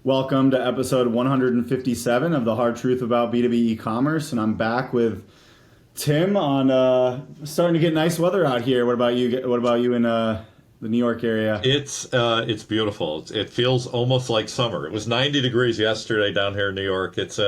Welcome to episode 157 of The Hard Truth About B2B E-commerce, and I'm back with Tim on starting to get nice weather out here. What about you? What about you in the New York area? It's beautiful. It feels almost like summer. It was 90 degrees yesterday down here in New York. It's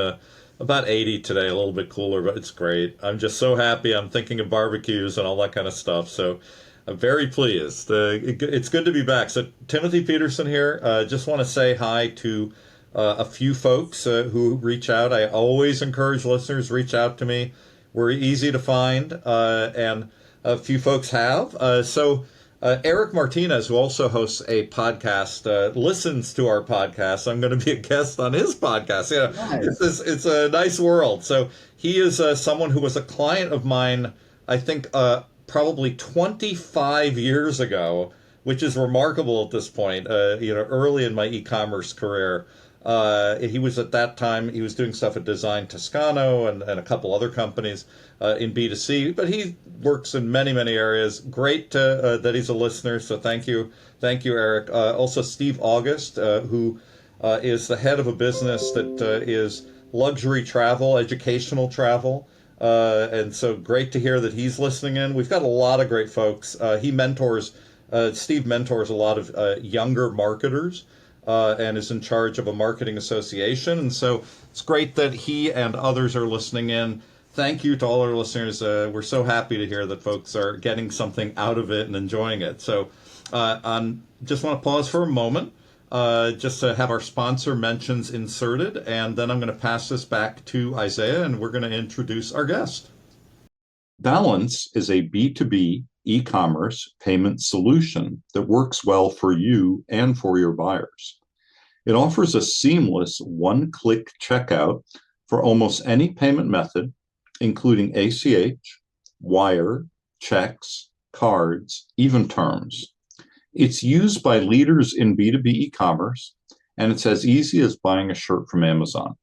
about 80 today, a little bit cooler, but it's great. I'm just so happy. I'm thinking of barbecues and all that kind of stuff. So I'm very pleased. It's good to be back. So Timothy Peterson here. Just want to say hi to a few folks who reach out. I always encourage listeners reach out to me. We're easy to find, and a few folks have. Eric Martinez, who also hosts a podcast, listens to our podcast. I'm going to be a guest on his podcast. Yeah, nice. It's a nice world. So he is someone who was a client of mine, I think, probably 25 years ago, which is remarkable at this point, early in my e-commerce career. He was at that time, he was doing stuff at Design Toscano and a couple other companies in B2C, but he works in many, many areas. Great that he's a listener, so thank you. Thank you, Eric. Also, Steve August, who is the head of a business that is luxury travel, educational travel. And so great to hear that he's listening in. We've got a lot of great folks. Steve mentors a lot of younger marketers and is in charge of a marketing association. And so it's great that he and others are listening in. Thank you to all our listeners. We're so happy to hear that folks are getting something out of it and enjoying it. So just want to pause for a moment. Just to have our sponsor mentions inserted, and then I'm going to pass this back to Isaiah, and we're going to introduce our guest. Balance is a B2B e-commerce payment solution that works well for you and for your buyers. It offers a seamless one-click checkout for almost any payment method, including ACH, wire, checks, cards, even terms. It's used by leaders in B2B e-commerce, and it's as easy as buying a shirt from Amazon.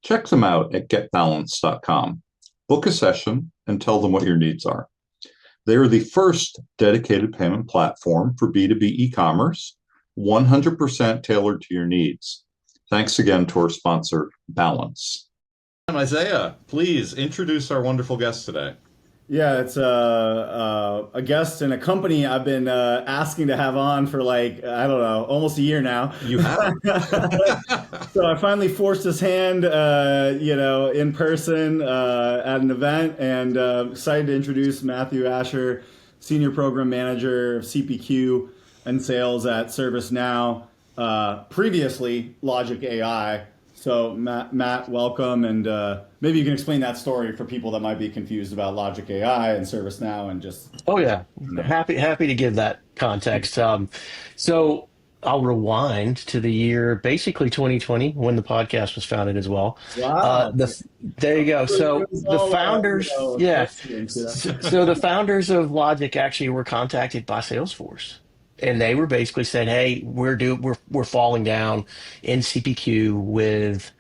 Check them out at getbalance.com. Book a session and tell them what your needs are. They are the first dedicated payment platform for B2B e-commerce, 100% tailored to your needs. Thanks again to our sponsor, Balance. Isaiah, please introduce our wonderful guest today. Yeah, it's a guest in a company I've been asking to have on for almost a year now. You have. So I finally forced his hand, in person at an event, and excited to introduce Matthew Asher, Senior Program Manager of CPQ and Sales at ServiceNow, previously Logic AI. So Matt, welcome, and maybe you can explain that story for people that might be confused about Logic AI and ServiceNow and just. Oh yeah, happy to give that context. So I'll rewind to the year basically 2020 when the podcast was founded as well. Wow. There you go. So the founders, yeah. So the founders of Logic actually were contacted by Salesforce. And they were basically said, "Hey, we're falling down in CPQ with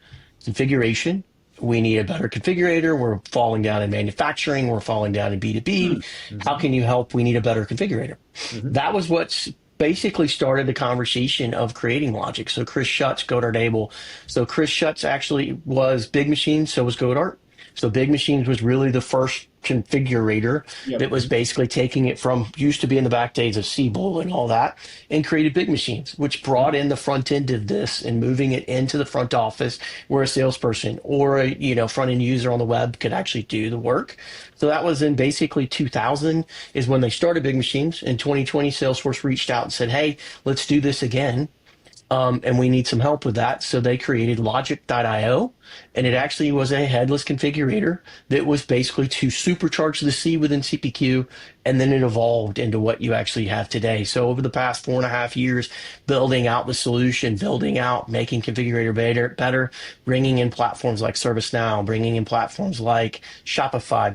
configuration. We need a better configurator. We're falling down in manufacturing. We're falling down in B2B. Mm-hmm. How can you help? We need a better configurator." Mm-hmm. That was what basically started the conversation of creating Logic. So Chris Schutz, Godart Abel. So Chris Schutz actually was Big Machines. So was Godart. So Big Machines was really the first configurator that was basically taking it from used to be in the back days of Siebel and all that and created Big Machines, which brought in the front end of this and moving it into the front office where a salesperson or a front end user on the web could actually do the work. So that was in basically 2000 is when they started Big Machines. In 2020, Salesforce reached out and said, "Hey, let's do this again. And we need some help with that." So they created Logic.io, and it actually was a headless configurator that was basically to supercharge the C within CPQ, and then it evolved into what you actually have today. So over the past 4.5 years, building out the solution, building out, making configurator better, bringing in platforms like ServiceNow, bringing in platforms like Shopify,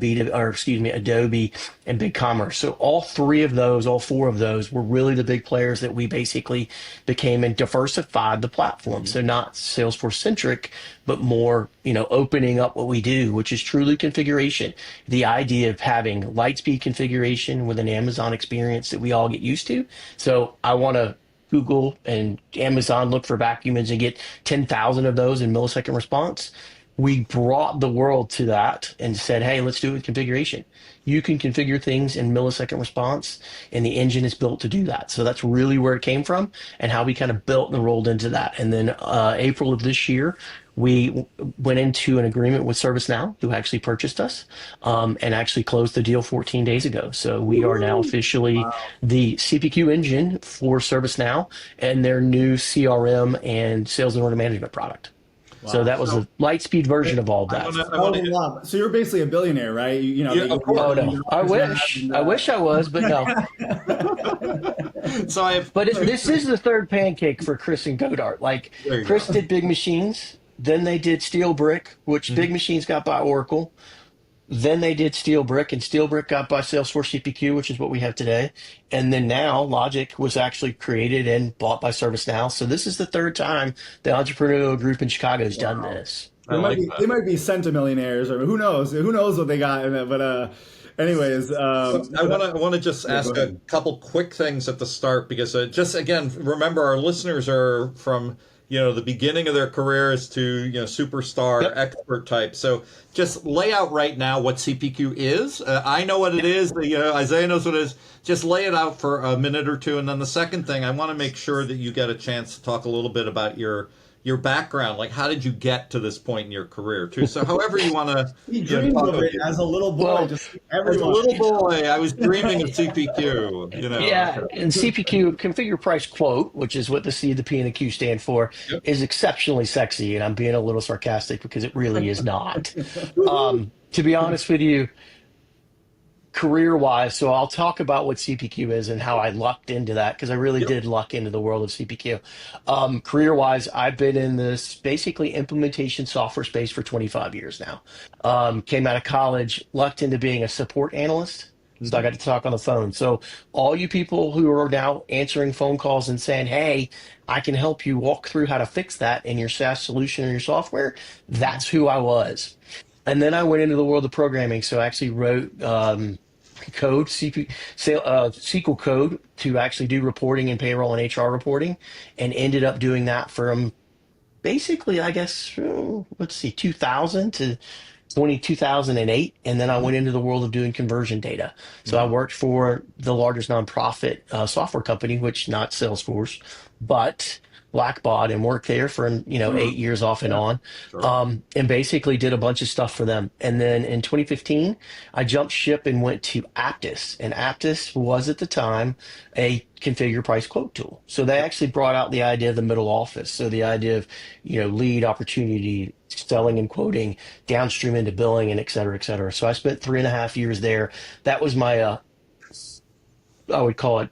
Adobe, and BigCommerce. So all four of those were really the big players that we basically became and diversified the platform. So not Salesforce centric, but more, opening up what we do, which is truly configuration. The idea of having Lightspeed configuration with an Amazon experience that we all get used to. So I want to Google and Amazon look for vacuum engines and get 10,000 of those in millisecond response. We brought the world to that and said, hey, let's do it with configuration. You can configure things in millisecond response, and the engine is built to do that. So that's really where it came from and how we kind of built and rolled into that. And then April of this year, we went into an agreement with ServiceNow, who actually purchased us, and actually closed the deal 14 days ago. So we are now officially the CPQ engine for ServiceNow and their new CRM and sales and order management product. Wow. So that was the Lightspeed version of all that. So you're basically a billionaire, right? Of course. Oh no, I wish I was, but no. This is the third pancake for Chris and Godart. Like Chris did Big Machines, then they did Steel Brick, which Big Machines got by Oracle. Then they did Steel Brick, and Steel Brick got by Salesforce CPQ, which is what we have today. And then now Logic was actually created and bought by ServiceNow. So this is the third time the entrepreneurial group in Chicago has done this. They might be centimillionaires, or who knows? Who knows what they got in it? But anyways, I want to just ask a couple quick things at the start, because just again, remember our listeners are from the beginning of their careers to superstar expert type. So just lay out right now what CPQ is. I know what it is. Isaiah knows what it is. Just lay it out for a minute or two. And then the second thing, I want to make sure that you get a chance to talk a little bit about your background. Like, how did you get to this point in your career too? So however you want to. He dreamed of it as a little boy. Well, as a little boy, I was dreaming of CPQ. Yeah, and CPQ, configure price quote, which is what the C, the P, and the Q stand for, is exceptionally sexy. And I'm being a little sarcastic because it really is not. To be honest with you, career-wise, so I'll talk about what CPQ is and how I lucked into that, because I really did luck into the world of CPQ. Career-wise, I've been in this basically implementation software space for 25 years now. Came out of college, lucked into being a support analyst. So I got to talk on the phone. So all you people who are now answering phone calls and saying, hey, I can help you walk through how to fix that in your SaaS solution or your software, that's who I was. And then I went into the world of programming. So I actually wrote code, SQL code to actually do reporting and payroll and HR reporting, and ended up doing that from basically, I guess, 2000 to 2008. And then I went into the world of doing conversion data. So I worked for the largest nonprofit software company, which not Salesforce, but Blackbaud, and worked there for 8 years off and on, and basically did a bunch of stuff for them. And then in 2015, I jumped ship and went to Apttus, and Apttus was at the time a configure price quote tool. So they actually brought out the idea of the middle office. So the idea of lead, opportunity, selling and quoting, downstream into billing, and et cetera, et cetera. So I spent 3.5 years there. That was my I would call it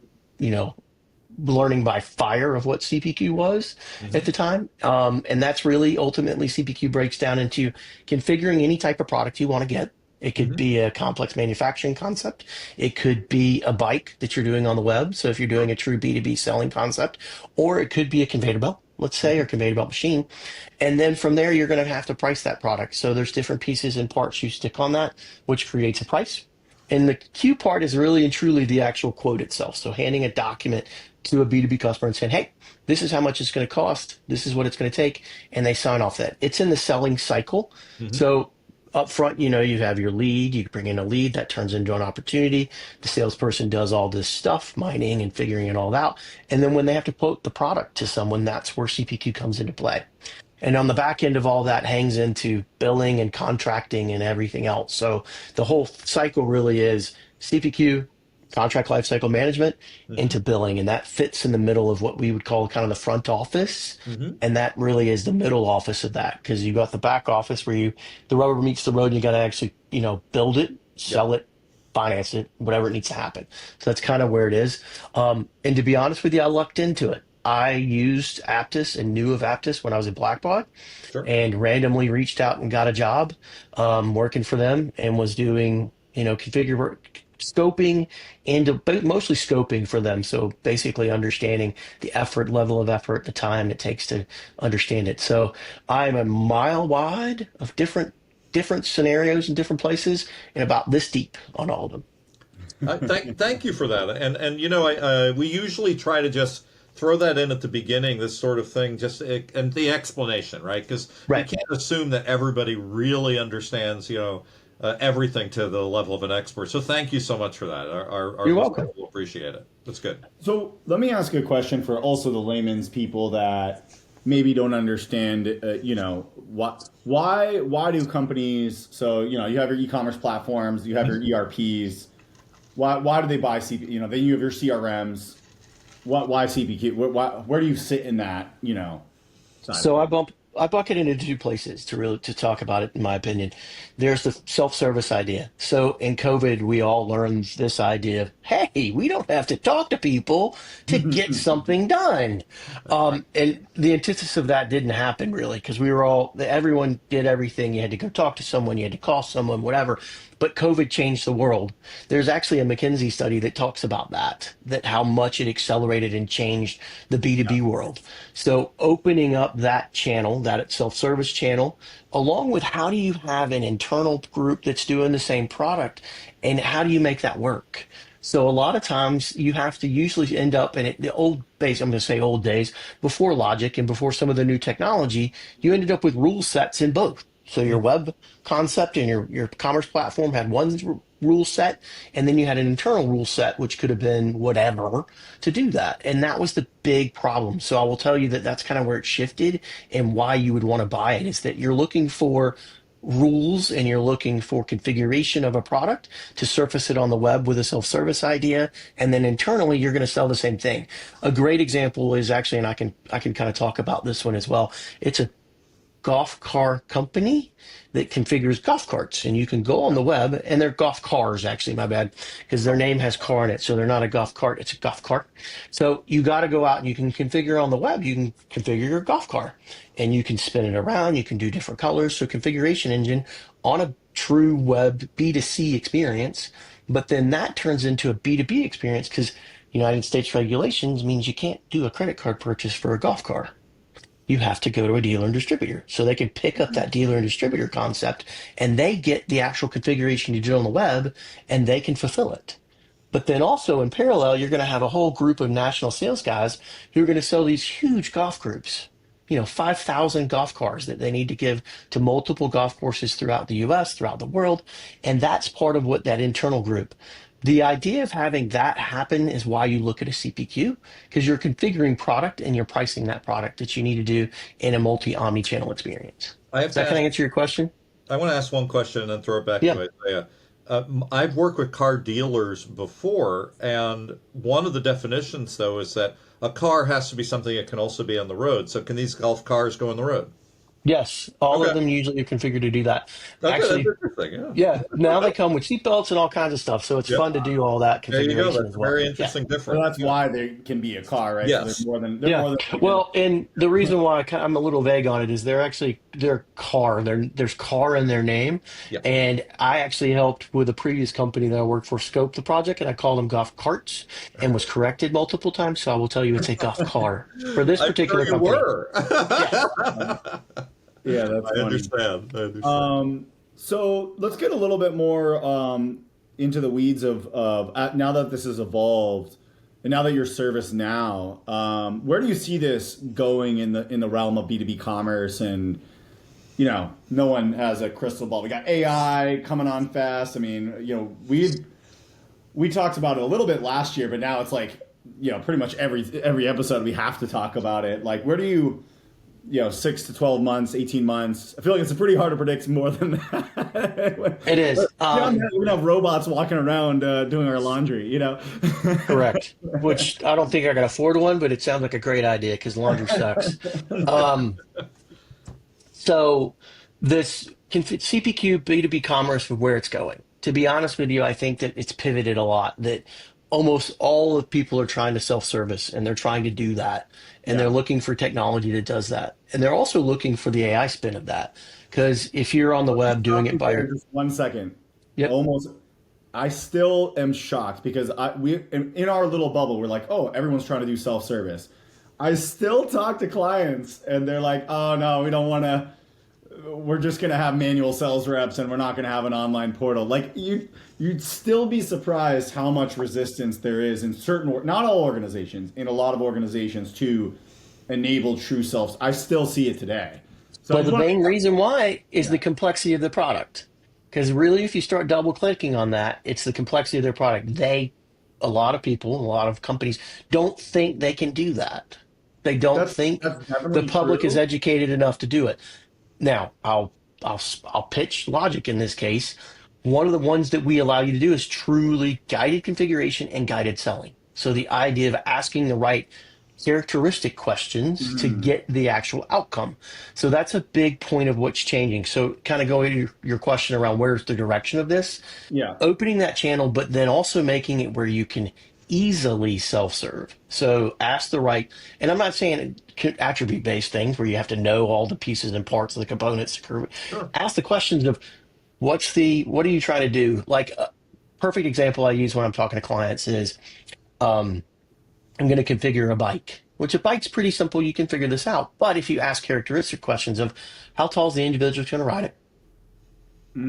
learning by fire of what CPQ was at the time. And that's really ultimately CPQ breaks down into configuring any type of product you want to get. It could be a complex manufacturing concept. It could be a bike that you're doing on the web. So if you're doing a true B2B selling concept, or it could be a conveyor belt, let's say, or conveyor belt machine. And then from there, you're going to have to price that product. So there's different pieces and parts you stick on that, which creates a price. And the Q part is really and truly the actual quote itself. So handing a document to a B2B customer and saying, hey, this is how much it's going to cost. This is what it's going to take. And they sign off that. It's in the selling cycle. So up front, you have your lead. You bring in a lead that turns into an opportunity. The salesperson does all this stuff, mining and figuring it all out. And then when they have to quote the product to someone, that's where CPQ comes into play. And on the back end of all that hangs into billing and contracting and everything else. So the whole cycle really is CPQ, contract lifecycle management, into billing. And that fits in the middle of what we would call kind of the front office. And that really is the middle office of that, because you got the back office where the rubber meets the road and you got to actually, build it, sell it, finance it, whatever it needs to happen. So that's kind of where it is. And to be honest with you, I lucked into it. I used Apttus and knew of Apttus when I was at Blackbaud, and randomly reached out and got a job working for them, and was doing, scoping but mostly scoping for them. So basically understanding the level of effort, the time it takes to understand it. So I'm a mile wide of different scenarios in different places and about this deep on all of them. Thank you for that. And we usually try to just throw that in at the beginning, this sort of thing, and the explanation, right? Because we Right. can't assume that everybody really understands, everything to the level of an expert. So thank you so much for that. Our You're listeners welcome. will appreciate it. That's good. So let me ask you a question for also the layman's people that maybe don't understand. Why do companies? So you have your e-commerce platforms, you have your ERPs. Why do they buy CP? Then you have your CRMs. Why CPQ? Where do you sit in that? Side of So things? I bucket it into two places to talk about it, in my opinion. There's the self-service idea. So in COVID, we all learned this idea of, hey, we don't have to talk to people to get something done. And the antithesis of that didn't happen really, because everyone did everything. You had to go talk to someone, you had to call someone, whatever. But COVID changed the world. There's actually a McKinsey study that talks about that how much it accelerated and changed the B2B world. So opening up that channel, that self-service channel, along with how do you have an internal group that's doing the same product and how do you make that work? So a lot of times you have to usually end up in it, the old days, I'm going to say old days, before Logic and before some of the new technology, you ended up with rule sets in both. So your web concept and your commerce platform had one rule set, and then you had an internal rule set, which could have been whatever to do that. And that was the big problem. So I will tell you that that's kind of where it shifted and why you would want to buy it is that you're looking for rules and you're looking for configuration of a product to surface it on the web with a self-service idea, and then internally you're going to sell the same thing. A great example is actually, and I can kind of talk about this one as well. It's a golf car company that configures golf carts, and you can go on the web, and they're golf cars, actually, my bad, because their name has car in it, so they're not a golf cart, it's a golf cart. So you got to go out and you can configure on the web, you can configure your golf car, and you can spin it around, you can do different colors. So configuration engine on a true web B2C experience, but then that turns into a B2B experience because United States regulations means you can't do a credit card purchase for a golf car. You have to go to a dealer and distributor. So they can pick up that dealer and distributor concept and they get the actual configuration you do on the web and they can fulfill it. But then also in parallel, you're going to have a whole group of national sales guys who are going to sell these huge golf groups, 5,000 golf cars that they need to give to multiple golf courses throughout the US, throughout the world. And that's part of what that internal group. The idea of having that happen is why you look at a CPQ, because you're configuring product and you're pricing that product that you need to do in a omni-channel experience. I have Does to that kind ask, of answer your question? I want to ask one question and then throw it back Yeah. to Isaiah. I've worked with car dealers before, and one of the definitions, though, is that a car has to be something that can also be on the road. So, can these golf cars go on the road? Yes, all Okay. of them usually are configured to do that. Okay, that's Actually, interesting. Yeah. yeah, now they come with seatbelts and all kinds of stuff, so it's Yep. fun to do all that There you go. configuration That's as a well. very Yeah. interesting Well, difference. that's Yeah. why they can be a car, right? So Yes. they're Yeah. more than. Well, and the reason why I'm a little vague on it is they're car. There's car in their name. Yeah. And I actually helped with a previous company that I worked for scope the project, and I called them golf carts and was corrected multiple times. So I will tell you it's a golf car for this I'm particular sure you company. were. Yes. Yeah, that's I funny. understand. I understand. So let's get a little bit more into the weeds of now that this has evolved, and now that you're ServiceNow, where do you see this going in the realm of B2B commerce? And no one has a crystal ball. We got AI coming on fast. I mean, we talked about it a little bit last year, but now it's like pretty much every episode we have to talk about it. Like, where do you 6 to 12 months, 18 months. I feel like it's pretty hard to predict more than that. It is. We're going to have robots walking around doing our laundry, Correct. Which I don't think I can afford one, but it sounds like a great idea because laundry sucks. Um, so this CPQ B2B commerce where it's going. To be honest with you, I think that it's pivoted a lot. That almost all of people are trying to self-service and they're trying to do that. And they're looking for technology that does that. And they're also looking for the AI spin of that. Because if you're on the web doing it by your Just 1 second. Yep. Almost I still am shocked because in our little bubble, we're like, oh, everyone's trying to do self-service. I still talk to clients and they're like, oh no, we don't want to. We're just going to have manual sales reps and we're not going to have an online portal. Like you'd still be surprised how much resistance there is in certain, not all organizations, in a lot of organizations to enable true self. I still see it today. So Well, the main reason why is the complexity of the product. Because really, if you start double clicking on that, it's the complexity of their product. A lot of people, a lot of companies don't think they can do that. They don't think that's the definitely public is true. educated enough to do it. Now, I'll pitch logic in this case. One of the ones that we allow you to do is truly guided configuration and guided selling. So the idea of asking the right characteristic questions to Mm, get the actual outcome. So that's a big point of what's changing. So kind of going to your question around where's the direction of this, yeah. opening that channel, but then also making it where you can easily self-serve. So ask the right, and I'm not saying attribute-based things where you have to know all the pieces and parts of the components. Sure. Ask the questions of what are you trying to do? Like a perfect example I use when I'm talking to clients is um, I'm going to configure a bike, which a bike's pretty simple. You can figure this out. But if you ask characteristic questions of how tall is the individual going to ride it?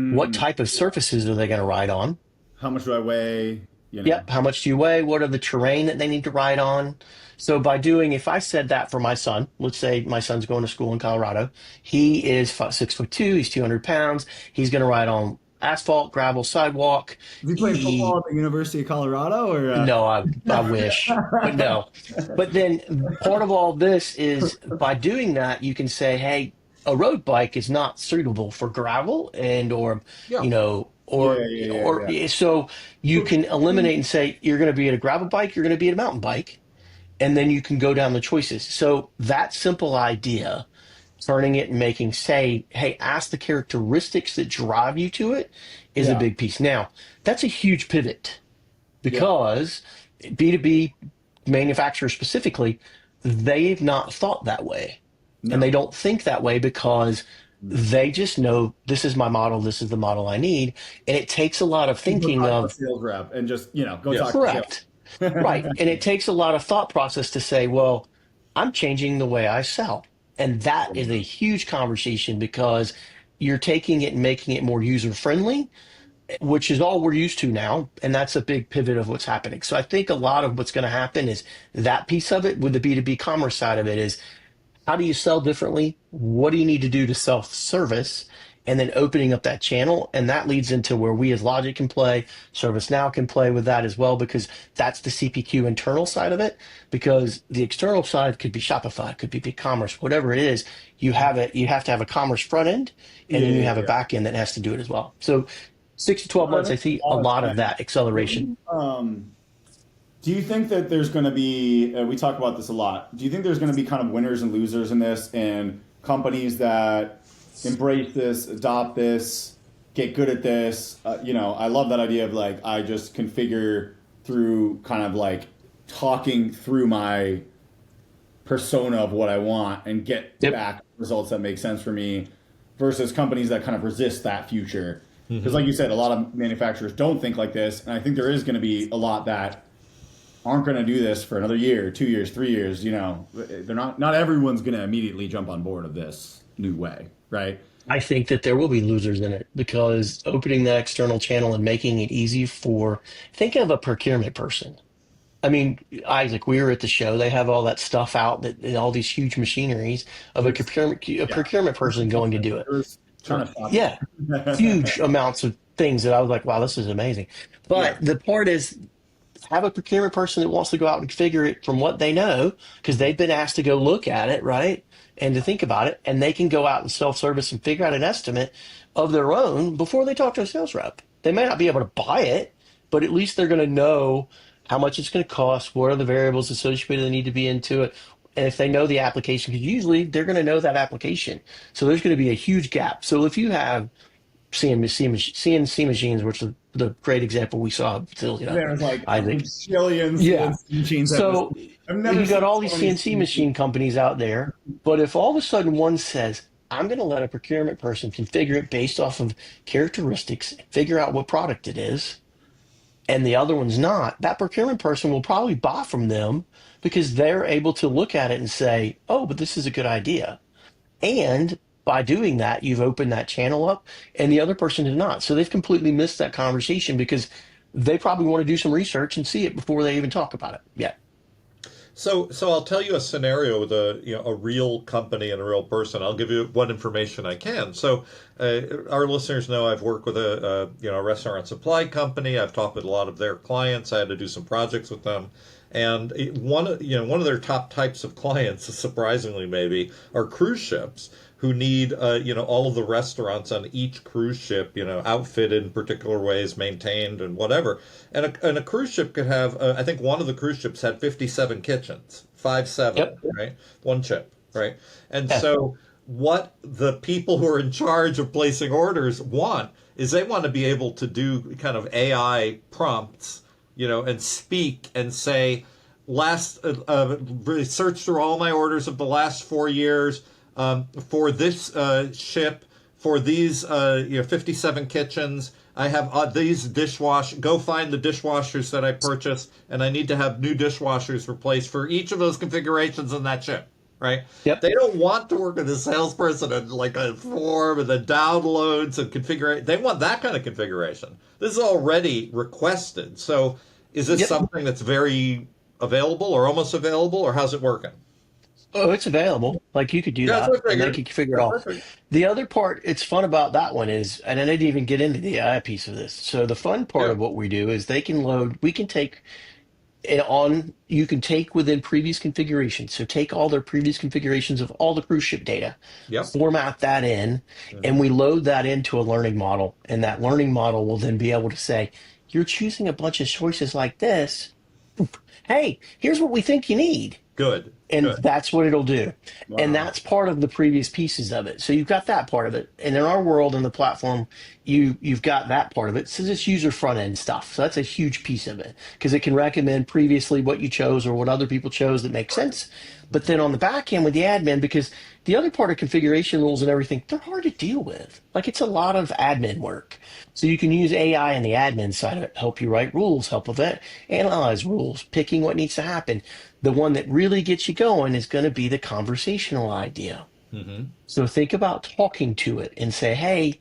What Mm, type of surfaces are they going to ride on? how much do I weigh? You know. Yep. How much do you weigh? What are the terrain that they need to ride on? So if I said that for my son, let's say my son's going to school in Colorado. He is 6'2". He's 200 pounds. He's going to ride on asphalt, gravel, sidewalk. Is he playing football at the University of Colorado or? No, I wish, but no. But then part of all this is by doing that, you can say, hey, a road bike is not suitable for gravel and or Yeah. you know Yeah, or yeah, yeah, or yeah. so you So, can eliminate and say you're going to be at a gravel bike, you're going to be at a mountain bike, and then you can go down the choices. So that simple idea, turning it and making say, hey, ask the characteristics that drive you to it is a yeah, big piece. Now, that's a huge pivot yeah. because B2B manufacturers specifically, they've not thought that way. And No. they don't think that way because they just know this is my model, this is the model I need. And it takes a lot of Go thinking talk to a of, sales rep and just, go Yes. talk to sales. correct, right. And it takes a lot of thought process to say, well, I'm changing the way I sell. And that is a huge conversation because you're taking it and making it more user friendly, which is all we're used to now. And that's a big pivot of what's happening. So I think a lot of what's going to happen is that piece of it with the B2B commerce side of it is how do you sell differently? What do you need to do to self-service? And then opening up that channel. And that leads into where we as Logic can play, ServiceNow can play with that as well, because that's the CPQ internal side of it. Because the external side could be Shopify, could be BigCommerce, whatever it is, you have to have a commerce front end, and Yeah, then you yeah, have a yeah. back end that has to do it as well. So 6 to 12 months, I That makes see a a lot of lot of sense. that acceleration. Do you think that there's going to be, we talk about this a lot, do you think there's going to be kind of winners and losers in this and companies that embrace this, adopt this, get good at this? I love that idea of like, I just configure through kind of like talking through my persona of what I want and get Yep. back results that make sense for me versus companies that kind of resist that future. Because like you said, a lot of manufacturers don't think like this. And I think there is going to be a lot that aren't going to do this for another year, 2 years, 3 years. They're not everyone's going to immediately jump on board of this new way, right? I think that there will be losers in it because opening that external channel and making it easy think of a procurement person. I mean, Isaac, we were at the show. They have all that stuff out that all these huge machineries of a Yeah. procurement person going to do it. It was kind of shocking. Yeah, huge amounts of things that I was like, wow, this is amazing. Yeah. But the part is, have a procurement person that wants to go out and configure it from what they know because they've been asked to go look at it, right? And to think about it, and they can go out and self-service and figure out an estimate of their own before they talk to a sales rep. They may not be able to buy it, but at least they're going to know how much it's going to cost, what are the variables associated that need to be into it, and if they know the application, because usually they're going to know that application. So there's going to be a huge gap. So if you have CNC machines, which is the great example we saw, There's like Isaac. zillions Yeah. of machines. So I've never you got seen all so these many CNC machine companies out there, but if all of a sudden one says, I'm going to let a procurement person configure it based off of characteristics, figure out what product it is, and the other one's not, that procurement person will probably buy from them because they're able to look at it and say, oh, but this is a good idea. And by doing that, you've opened that channel up, and the other person did not. So they've completely missed that conversation because they probably want to do some research and see it before they even talk about it. Yeah. So I'll tell you a scenario with a real company and a real person. I'll give you what information I can. So our listeners know I've worked with a restaurant supply company. I've talked with a lot of their clients. I had to do some projects with them, and one of their top types of clients, surprisingly maybe, are cruise ships who need all of the restaurants on each cruise ship outfitted in particular ways, maintained and whatever. And a cruise ship could have I think one of the cruise ships had 57 kitchens, 57, Yep. right? One ship, right? And Yeah. so what the people who are in charge of placing orders want is they want to be able to do kind of AI prompts, and speak and say, search through all my orders of the last 4 years. For this ship, for these 57 kitchens, I have these go find the dishwashers that I purchased, and I need to have new dishwashers replaced for each of those configurations in that ship, right? Yep. They don't want to work with a salesperson and like a form and the downloads and configuration. They want that kind of configuration. This is already requested. So is this something that's very available or almost available, or how's it working? Oh, it's available. Like you could do that, and they could figure it out. The other part, it's fun about that one is, and I didn't even get into the AI piece of this. So the fun part of what we do is we can take it on, you can take within previous configurations. So take all their previous configurations of all the cruise ship data, format that in, and we load that into a learning model. And that learning model will then be able to say, you're choosing a bunch of choices like this. Hey, here's what we think you need. Good. And that's what it'll do. Wow. And that's part of the previous pieces of it. So you've got that part of it. And in our world, in the platform, you've got that part of it. So it's user front end stuff. So that's a huge piece of it because it can recommend previously what you chose or what other people chose that makes sense. But then on the back end with the admin, because the other part of configuration rules and everything, they're hard to deal with. Like it's a lot of admin work. So you can use AI in the admin side of it, help you write rules, help analyze rules, picking what needs to happen. The one that really gets you going is going to be the conversational idea. Mm-hmm. So think about talking to it and say, hey,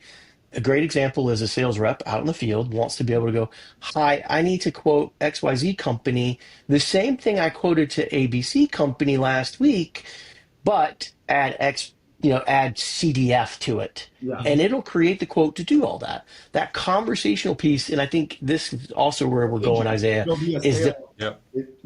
a great example is a sales rep out in the field wants to be able to go, hi, I need to quote XYZ company, the same thing I quoted to ABC company last week, but add add CDF to it. Yeah. And it'll create the quote to do all that. That conversational piece, and I think this is also where we're going, Isaiah, is the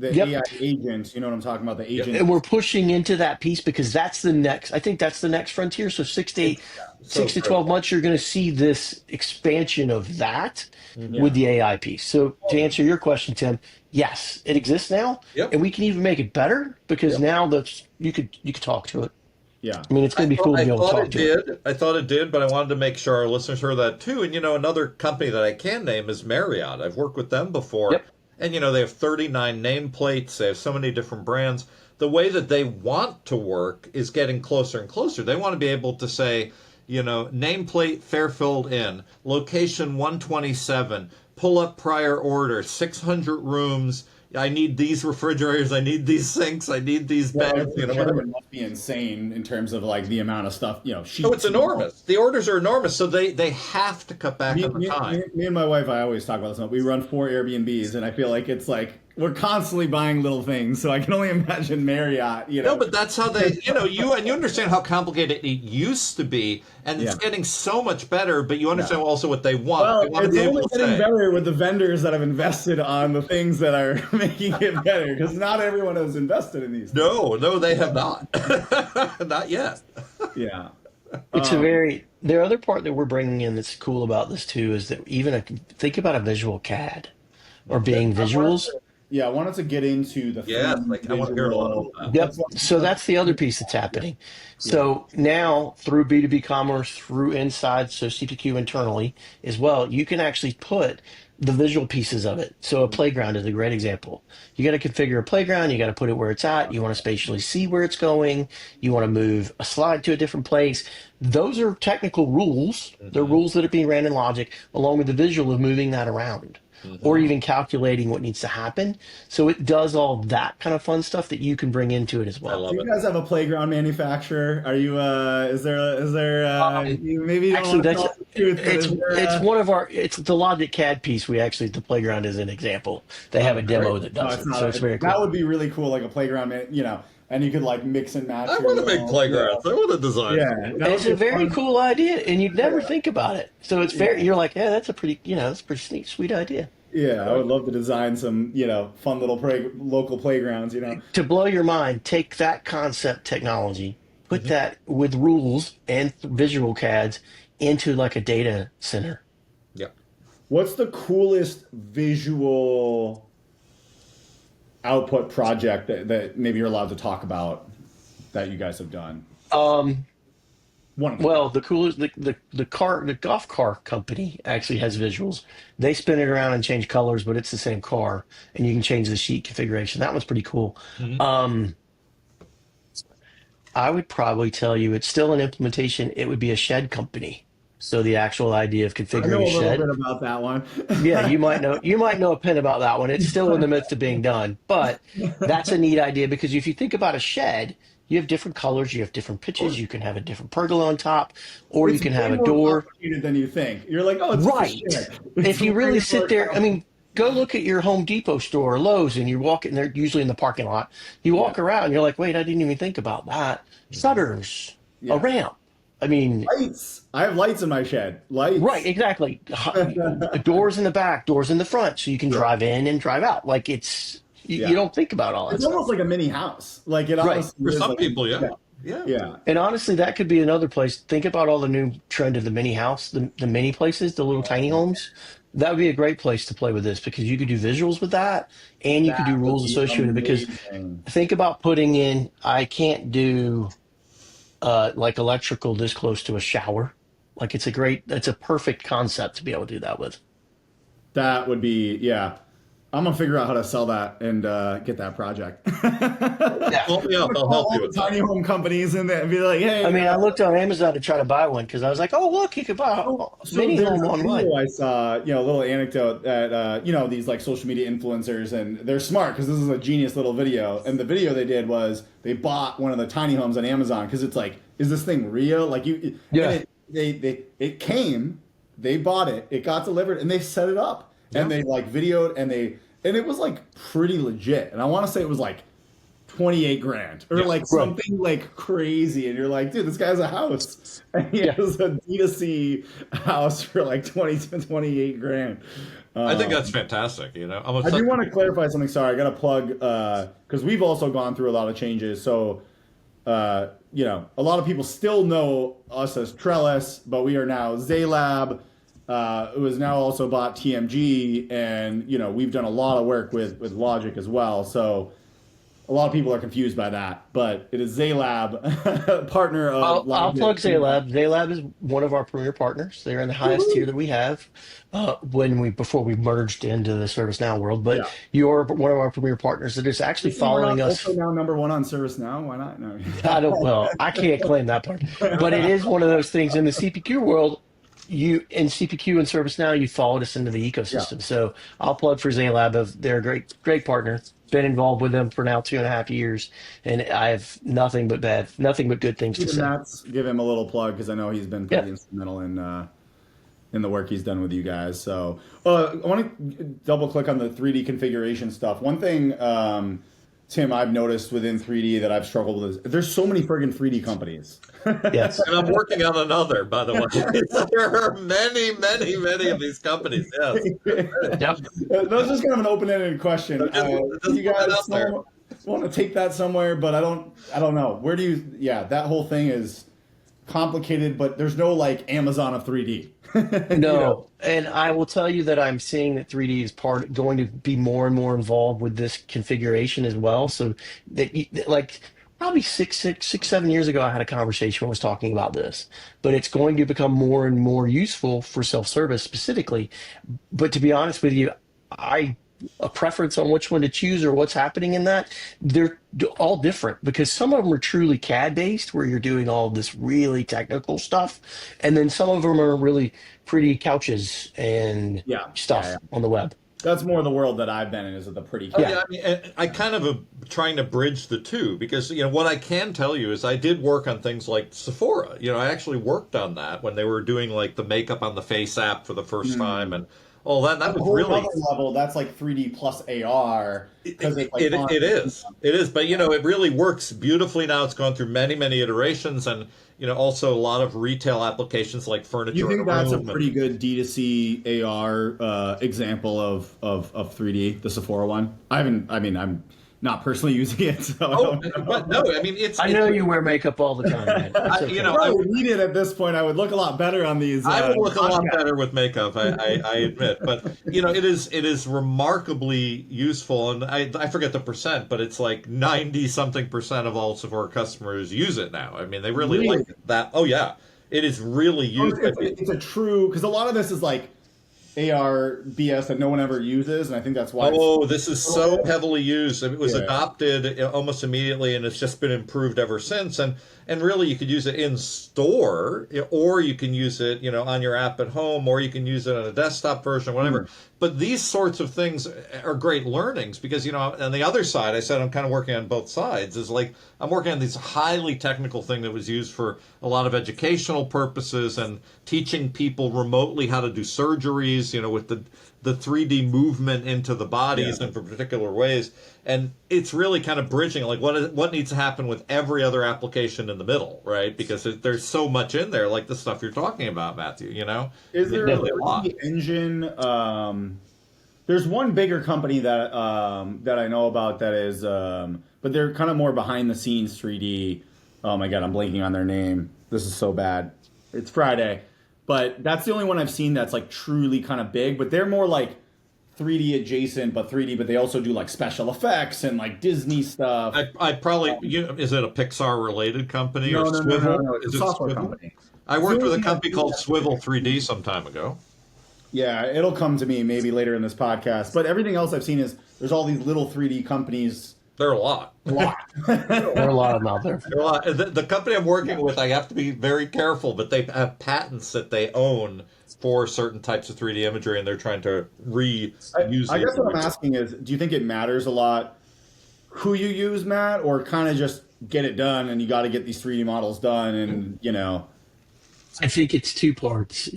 AI agents, you know what I'm talking about, the agents. And we're pushing into that piece because that's the next frontier. So 6 to 12 months, you're going to see this expansion of that with the AI piece. So to answer your question, Tim, yes, it exists now, and we can even make it better because now you could talk to it. Yeah. I mean, it's going to be cool to be able to talk to it. I thought it did, but I wanted to make sure our listeners heard that too. And, another company that I can name is Marriott. I've worked with them before. Yep. And, they have 39 nameplates. They have so many different brands. The way that they want to work is getting closer and closer. They want to be able to say, nameplate Fairfield Inn, location 127, pull up prior order, 600 rooms. I need these refrigerators. I need these sinks. I need these beds. Whatever. Must be insane in terms of like the amount of stuff. Sheets. Oh, it's enormous. The orders are enormous, so they have to cut back on the time. Me and my wife, I always talk about this. We run 4 Airbnbs, and I feel like it's like we're constantly buying little things. So I can only imagine Marriott. No, but that's how they. You understand how complicated it used to be, and it's getting so much better. But you understand also what they want. Well, they want it's only getting better with the vendors that have invested on the things that are making it better. Because not everyone has invested in these. No, they have not. Not yet. Yeah. It's the other part that we're bringing in that's cool about this too is that think about a visual CAD or being visuals. I wanted to get into the I want to hear a lot of that. Yep. So that's the other piece that's happening. So now through B2B commerce, through inside, so CPQ internally as well, you can actually put the visual pieces of it. So a playground is a great example. You got to configure a playground. You got to put it where it's at. You want to spatially see where it's going. You want to move a slide to a different place. Those are technical rules. They're rules that are being ran in logic along with the visual of moving that around. or even calculating what needs to happen. So it does all that kind of fun stuff that you can bring into it as I well. love Do you it. guys have a playground manufacturer? Are you? Um, Maybe you don't Actually, want to that's tell the truth, but is there? it's one of our it's the Logic CAD piece. We actually the playground is an example. They have a Great. demo that No, does it's it, so not. it's very That cool. would be really cool, like a playground, and you could like mix and match I your want to make little. playgrounds. I want to design Yeah, something. that would It's be a a very fun. cool idea, and you'd never Yeah, think about it. So it's very yeah, you're like, yeah, that's a pretty that's a pretty neat, sweet idea. yeah. I I would like it. love to design some, fun little local playgrounds. To blow your mind, take that concept technology, put Mhm. that with rules and visual CADs into like a data center. Yeah. What's the coolest visual output project that maybe you're allowed to talk about that you guys have done? Um, One of them. well, the coolest the golf car company actually has visuals. They spin it around and change colors, but it's the same car, and you can change the sheet configuration. That one's pretty cool. Mhm. Um, I would probably tell you it's still an implementation. It would be a shed company. So the actual idea of I configuring know a a little shed. bit about that one. Yeah, you might know a pin about that one. It's still in the midst of being done, but that's a neat idea because if you think about a shed, you have different colors, you have different Of pitches, course. you can have a different pergola on top, or you It's can way have a more door. complicated than you think. You're like, oh, it's just a Right. shed. It's If you way really more sit there, I complicated. mean, go look at your Home Depot store or Lowe's and you walk in, they're usually in the parking lot. You Yeah, walk around, you're like, wait, I didn't even think about that. Mhm. Shutters, a yeah. ramp. I mean, Lights. I have lights in my shed. right, Lights. exactly. Doors in the back, doors in the front, so you can Sure. drive in and drive out. Like you Yeah. don't think about all that It's almost stuff. like a mini house. Like it Right. honestly For is some like a, people, yeah, yeah. Yeah. yeah, And honestly, that could be another place. Think about all the new trend of the mini house, the mini places, the little tiny homes. That would be a great place to play with this because you could do visuals with that and you that could do would rules be associated because amazing. think about putting in, I can't do like electrical this close to a shower. Like that's a perfect concept to be able to do that with. That would be, yeah. I'm gonna figure out how to sell that and get that project. I'm Yeah. Call me up. gonna I'll call help all you the with that. tiny home companies and be like, I hey, mean, I looked on Amazon to try to buy one because I was like, oh, look, you could buy a so mini there's home a online. video I saw, a little anecdote that these like social media influencers and they're smart because this is a genius little video. And the video they did was they bought one of the tiny homes on Amazon because it's like, is this thing real? Like and Yeah. it came, they bought it, it got delivered, and they set it up Yeah. and they like videoed and it was like pretty legit. And I want to say it was like 28 grand or Yeah. like Right. something like crazy, and you're like, dude, this guy has a house and he Yeah. has a D2C house for like 20 to 28 grand. I think um, that's fantastic. I'm I such do a want to big fan. clarify something. Sorry, I got to plug because we've also gone through a lot of changes. So a lot of people still know us as Trellis, but we are now Zaelab, who has now also bought TMG, and we've done a lot of work with Logic as well. So a lot of people are confused by that, but it is Zaelab, partner of I'll Logic. plug Zaelab. Zaelab is one of our premier partners. They're in the highest tier that we have before we merged into the ServiceNow world. But Yeah. you're one of our premier partners that is actually We're not following also us. now number one on ServiceNow. Why not? No. I can't claim that part, but it is one of those things in the CPQ world. You in CPQ and ServiceNow, you followed us into the Yeah. ecosystem. So I'll plug for Zaelab. They're a great partner. Been involved with them for now 2.5 years, and I have nothing but good things to Even say. Matt's give him a little plug because I know he's been Yeah. pretty instrumental in the work he's done with you guys. So I want to double click on the 3D configuration stuff. One thing, Tim, I've noticed within 3D that I've struggled with is there's so many friggin' 3D companies. Yes. And I'm working on another, by the way. There are many, many, many of these companies. Yes. Yep. That was just kind of an open-ended question. Just You put it guys out there. want to take that somewhere, but I don't know. Where do you? Yeah, that whole thing is complicated, but there's no like Amazon of 3D. No, and I will tell you that I'm seeing that 3D is going to be more and more involved with this configuration as well. So like probably 7 years ago, I had a conversation where I was talking about this, but it's going to become more and more useful for self-service specifically. But to be honest with you, I a preference on which one to choose or what's happening in that, they're all different because some of them are truly CAD based where you're doing all this really technical stuff. And then some of them are really pretty couches and Yeah, yeah, stuff on the web. That's more the world that I've been in, is the pretty Oh, cat. yeah, I mean, and I kind of am trying to bridge the two because, what I can tell you is I did work on things like Sephora. I actually worked on that when they were doing like the makeup on the face app for the first time and all that. That That's a was whole really other level. That's like 3D plus AR because it's like it is, but it really works beautifully now. It's gone through many, many iterations, and also a lot of retail applications like furniture. You think in a that's a room pretty good D2C AR example of 3D, the Sephora one? I haven't. I mean, I'm not personally using it, so I don't know. But no, I mean I know you wear makeup all the time, man. It's okay. I would need it at this point. I would look a lot better on these. I would look a lot better with makeup, I admit. But it is remarkably useful, and I forget the percent, but it's like 90-something% of all Sephora customers use it now. I mean, they really like that. Oh yeah, it is really used. It's a true, because a lot of this is like AR BS that no one ever uses, and I think that's why. Oh, this is so heavily used. It was adopted almost immediately, and it's just been improved ever since. And really, you could use it in store, or you can use it, on your app at home, or you can use it on a desktop version, whatever. But these sorts of things are great learnings because, on the other side, I said I'm kind of working on both sides. Is like I'm working on this highly technical thing that was used for a lot of educational purposes and teaching people remotely how to do surgeries, with the 3D movement into the bodies and for particular ways. And it's really kind of bridging like what needs to happen with every other application in the middle, right? Because there's so much in there, like the stuff you're talking about, Matthew. Is there a 3D engine? There's one bigger company that I know about that is, but they're kind of more behind the scenes 3D. Oh my god, I'm blanking on their name. This is so bad. It's Friday, but that's the only one I've seen that's like truly kind of big. But they're more like 3D adjacent, but 3D. But they also do like special effects and like Disney stuff. I probably is it a Pixar related company No, or no, Swivel? no. It's a software company. I worked with a company called Swivel 3D some time ago. Yeah, it'll come to me maybe later in this podcast. But everything else I've seen is there's all these little 3D companies. There are a lot. There are a lot of them out there. There are a lot. The company I'm working with, I have to be very careful, but they have patents that they own for certain types of 3D imagery, and they're trying to reuse it. I guess what I'm asking is, do you think it matters a lot who you use, Matt, or kind of just get it done and you got to get these 3D models done and, I think it's two parts.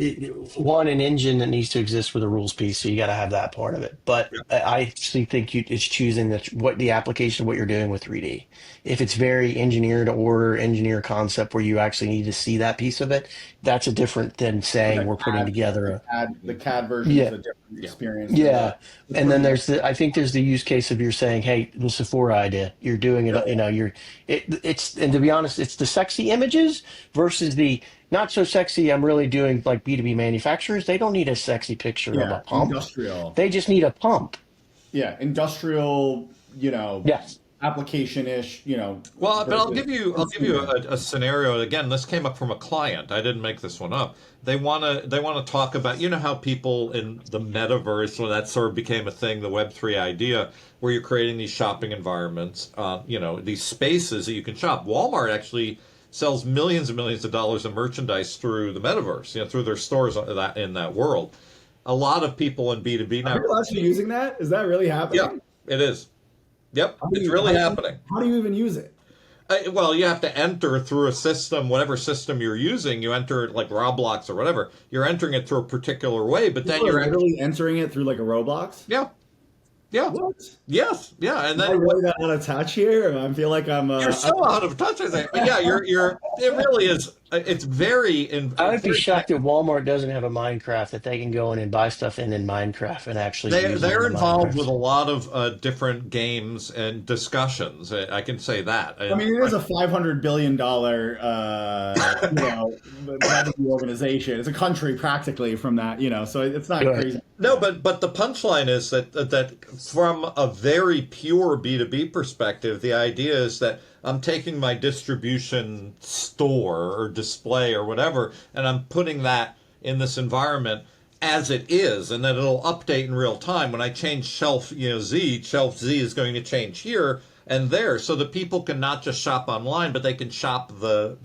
One, an engine that needs to exist for the rules piece, so you got to have that part of it. But I actually think it's choosing what the application, what you're doing with 3D. If it's very engineer to order, engineer concept, where you actually need to see that piece of it, that's a different than saying we're putting together the CAD version is a different experience. Yeah, and then I think there's the use case of you're saying, hey, the Sephora idea, you're doing it, and to be honest, it's the sexy images versus the not so sexy. I'm really doing like B2B manufacturers. They don't need a sexy picture of a pump. Industrial. They just need a pump. Yeah, industrial. Yes. Application-ish. Well, but I'll give you a scenario. Again, this came up from a client. I didn't make this one up. They want to talk about how people in the metaverse, when that sort of became a thing, the Web3 idea, where you're creating these shopping environments, these spaces that you can shop. Walmart actually sells millions and millions of dollars of merchandise through the metaverse, through their stores in that world. A lot of people in B2B now. Are people actually using that? Is that really happening? Yeah, it is. Yep, it's really happening. How do you even use it? Well, you have to enter through a system, whatever system you're using. You enter it like Roblox or whatever. You're entering it through a particular way, but then you're literally entering it through like a Roblox. Yeah. Yeah. What? Yes. Yeah. And then I really got out of touch here. I feel like I'm. You're so out of touch. I think. But yeah, you're. It really is. It's very. I would be shocked if Walmart doesn't have a Minecraft that they can go in and buy stuff in Minecraft and actually. They're involved with a lot of different games and discussions. I can say that. I mean, it is a $500 billion, revenue organization. It's a country practically from that, so it's not crazy. No, but the punchline is that from a very pure B2B perspective, the idea is that I'm taking my distribution store or display or whatever, and I'm putting that in this environment as it is, and then it'll update in real time. When I change shelf Z, shelf Z is going to change here and there, so that people can not just shop online, but they can shop the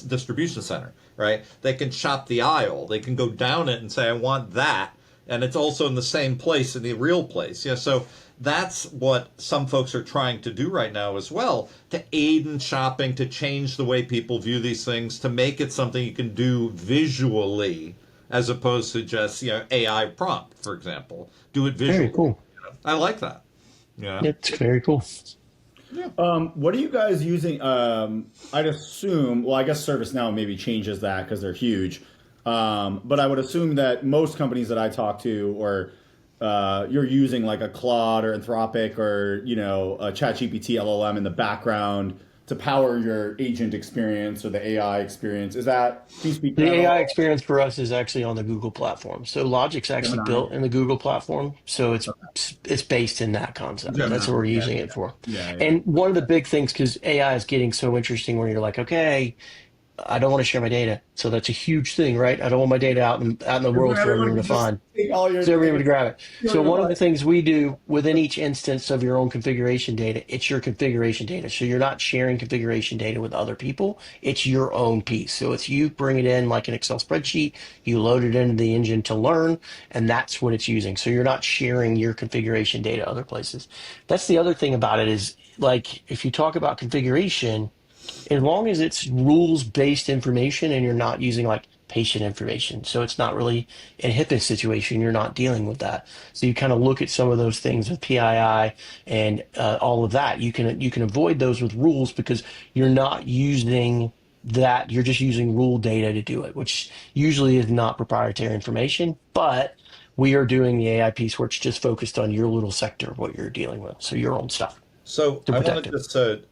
distribution center, right? They can shop the aisle. They can go down it and say, I want that. and it's also in the same place, in the real place. Yeah, so that's what some folks are trying to do right now as well, to aid in shopping, to change the way people view these things, to make it something you can do visually as opposed to just, AI prompt, for example. Do it visually. Very cool. I like that. Yeah. It's very cool. What are you guys using? I'd assume, well, I guess ServiceNow maybe changes that because they're huge. But I would assume that most companies that I talk to, or you're using like a Claude or Anthropic or, a ChatGPT LLM in the background to power your agent experience or the AI experience. Is that, can you speak to The that at AI all? experience for us is actually on the Google platform. So Logic's actually Gemini? built in the Google platform. So it's based in that concept. Gemini. That's what we're Yeah, using it for. yeah. And one of the big things, because AI is getting so interesting where you're like, okay, I don't want to share my data. So that's a huge thing, right? I don't want my data out in the world for everyone to find. Take all your So everybody to grab it. So one of the data. things we do within each instance of your own configuration data, it's your configuration data. So you're not sharing configuration data with other people. It's your own piece. So it's you bring it in like an Excel spreadsheet, you load it into the engine to learn, and that's what it's using. So you're not sharing your configuration data other places. That's the other thing about it is, like, if you talk about configuration, as long as it's rules-based information and you're not using like patient information. So it's not really a HIPAA situation. You're not dealing with that. So you kind of look at some of those things with PII and all of that. You can avoid those with rules because you're not using that. You're just using rule data to do it, which usually is not proprietary information. But we are doing the AI piece where it's just focused on your little sector of what you're dealing with. So your own stuff So to I protect want to it. just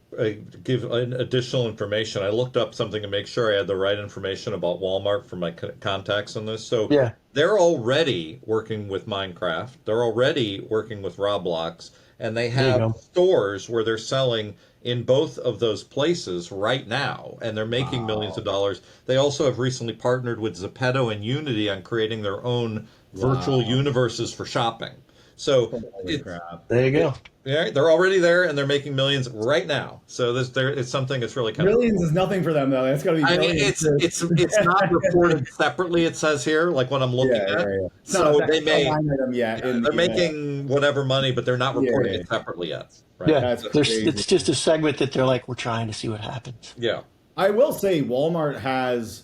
give additional information. I looked up something to make sure I had the right information about Walmart for my contacts on this. So Yeah. they're already working with Minecraft. They're already working with Roblox, and they There you have go. stores where they're selling in both of those places right now, and they're making millions of dollars. They also have recently partnered with Zepeto and Unity on creating their own virtual Wow. universes for shopping. So Holy it, crap. There you it, go. yeah, they're already there and they're making millions right now. So it's something that's really kind of. Millions is nothing for them though. It's got to be I mean, billions. it's not reported separately. It says here, like what I'm looking at. Yeah. It's not, So it's not a line item yet in they're the making whatever money, but they're not reporting yeah. it separately yet. Right? Yeah, That's it's crazy. just a segment that they're like, we're trying to see what happens. Yeah. I will say Walmart has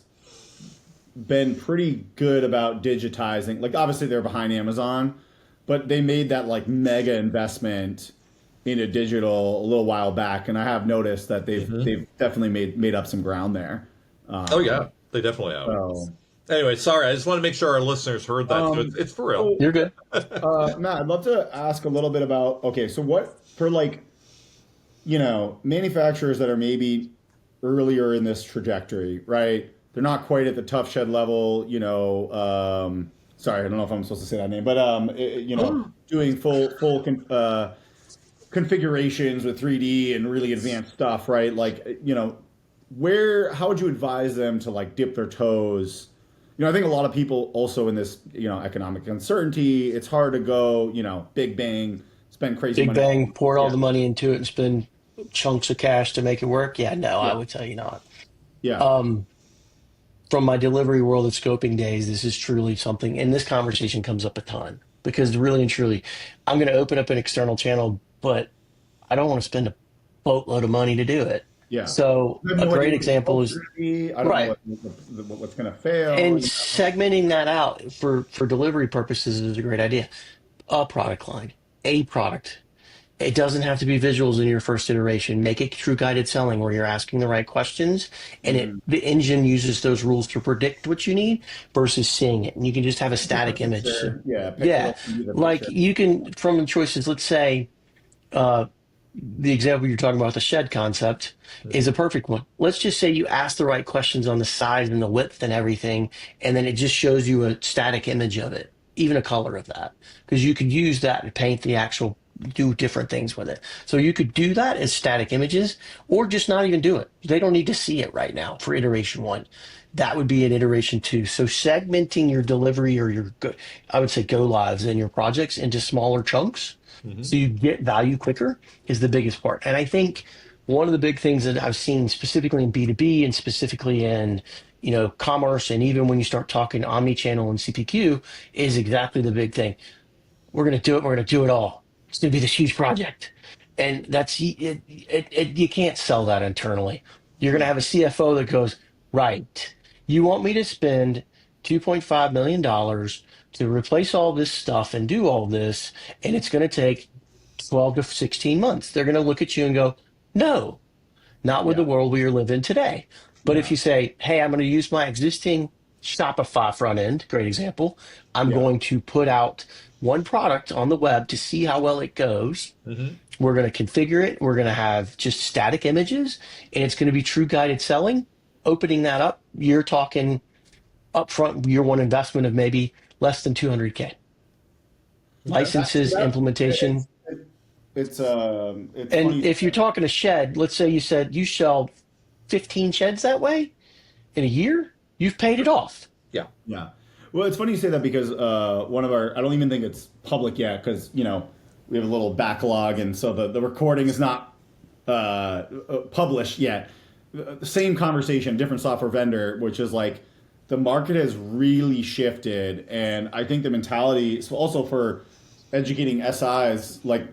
been pretty good about digitizing. Like obviously they're behind Amazon, but they made that like mega investment into digital a little while back, and I have noticed that they've definitely made up some ground there. Oh yeah, they definitely have. So, Anyway, sorry, I just want to make sure our listeners heard that. So it's for real. so You're good. Matt, I'd love to ask a little bit about okay, so what for like manufacturers that are maybe earlier in this trajectory, right? They're not quite at the tough shed level, sorry, I don't know if I'm supposed to say that name, but doing configurations with 3D and really advanced stuff, right? Like, how would you advise them to like dip their toes? I think a lot of people also in this, economic uncertainty, it's hard to go, big bang, spend crazy Big money. bang, pour all Yeah. the money into it and spend chunks of cash to make it work. Yeah, no, I Yeah. would tell you not. Yeah. From my delivery world of scoping days, this is truly something, and this conversation comes up a ton because really and truly, I'm going to open up an external channel, but I don't want to spend a boatload of money to do it. Yeah. So I don't a know what great the example results is are gonna be. I don't right. know what's going to fail. And segmenting that out for delivery purposes is a great idea. A product line, a product. It doesn't have to be visuals in your first iteration. Make it true guided selling where you're asking the right questions and the engine uses those rules to predict what you need versus seeing it. And you can just have a static image. So, Yeah. yeah. Pixel can be the Like picture. you can, from the choices, let's say, the example you're talking about, the shed concept, is a perfect one. Let's just say you ask the right questions on the size and the width and everything, and then it just shows you a static image of it, even a color of that, because you could use that to paint the actual, do different things with it. So you could do that as static images, or just not even do it. They don't need to see it right now for iteration one. That would be an iteration two. So segmenting your delivery or I would say go lives and your projects into smaller chunks so you get value quicker is the biggest part. And I think one of the big things that I've seen specifically in B2B and specifically in commerce, and even when you start talking omni-channel and CPQ, is exactly the big thing. We're going to do it. We're going to do it all. It's going to be this huge project, and that's it. You can't sell that internally. You're going to have a CFO that goes, right, you want me to spend $2.5 million to replace all this stuff and do all this, and it's going to take 12 to 16 months. They're going to look at you and go, no, not with the world we are living today. But if you say, hey, I'm going to use my existing Shopify front end, great example, I'm going to put out one product on the web to see how well it goes. We're going to configure it. We're going to have just static images, and it's going to be true guided selling. Opening that up, you're talking upfront year one investment of maybe less than $200K. Licenses, implementation. It's and if you're talking a shed, let's say you said you sell 15 sheds that way in a year, you've paid it off. Yeah. Yeah. Well, it's funny you say that because one of our, I don't even think it's public yet because, we have a little backlog. And so the recording is not published yet. The same conversation, different software vendor, which is like the market has really shifted. And I think the mentality is also for educating SIs like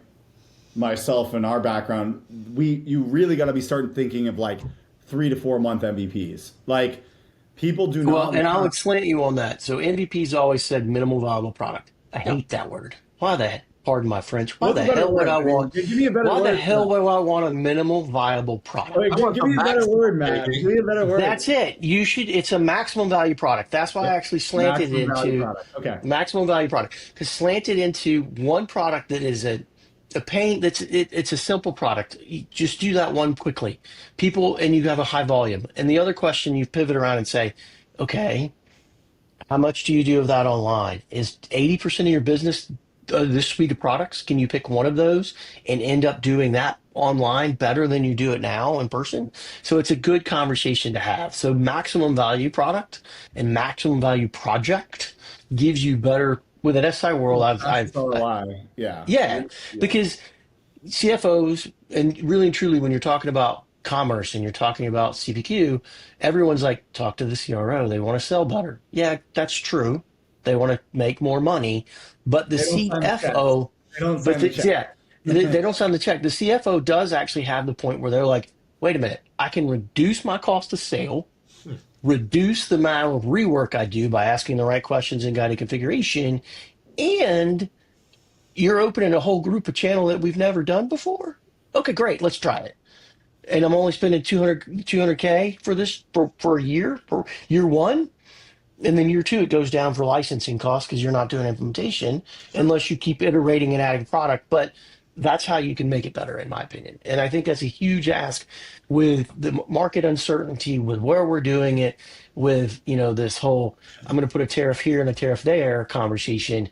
myself and our background, you really got to be starting thinking of like 3 to 4 month MVPs. Like people do not. Well, and I'll slant you on that. So MVPs always said minimal viable product. I hate that word. Why the pardon my French? Why the hell would I want? Give me a better word. Why the hell would I want a minimal viable product? Okay, give me a better word, Matt. Give me a better word. That's it. You should. It's a maximum value product. That's why I actually slanted into maximum value product, because slanted into one product that is a pain. It's a simple product. You just do that one quickly. People, and you have a high volume. And the other question, you pivot around and say, okay, how much do you do of that online? Is 80% of your business this suite of products? Can you pick one of those and end up doing that online better than you do it now in person? So it's a good conversation to have. So maximum value product and maximum value project gives you better with an SI world. Because CFOs, and really and truly, when you're talking about commerce and you're talking about CPQ, everyone's like, talk to the CRO. They want to sell better. Yeah, that's true. They want to make more money, but the CFO, they don't sign the check. The CFO does actually have the point where they're like, wait a minute, I can reduce my cost of sale, reduce the amount of rework I do by asking the right questions and guided configuration, and you're opening a whole group of channel that we've never done before. Okay, great, let's try it. And I'm only spending $200K for this for a year, for year one. And then year two, it goes down for licensing costs because you're not doing implementation unless you keep iterating and adding product. But that's how you can make it better, in my opinion. And I think that's a huge ask with the market uncertainty, with where we're doing it, with this whole I'm going to put a tariff here and a tariff there conversation.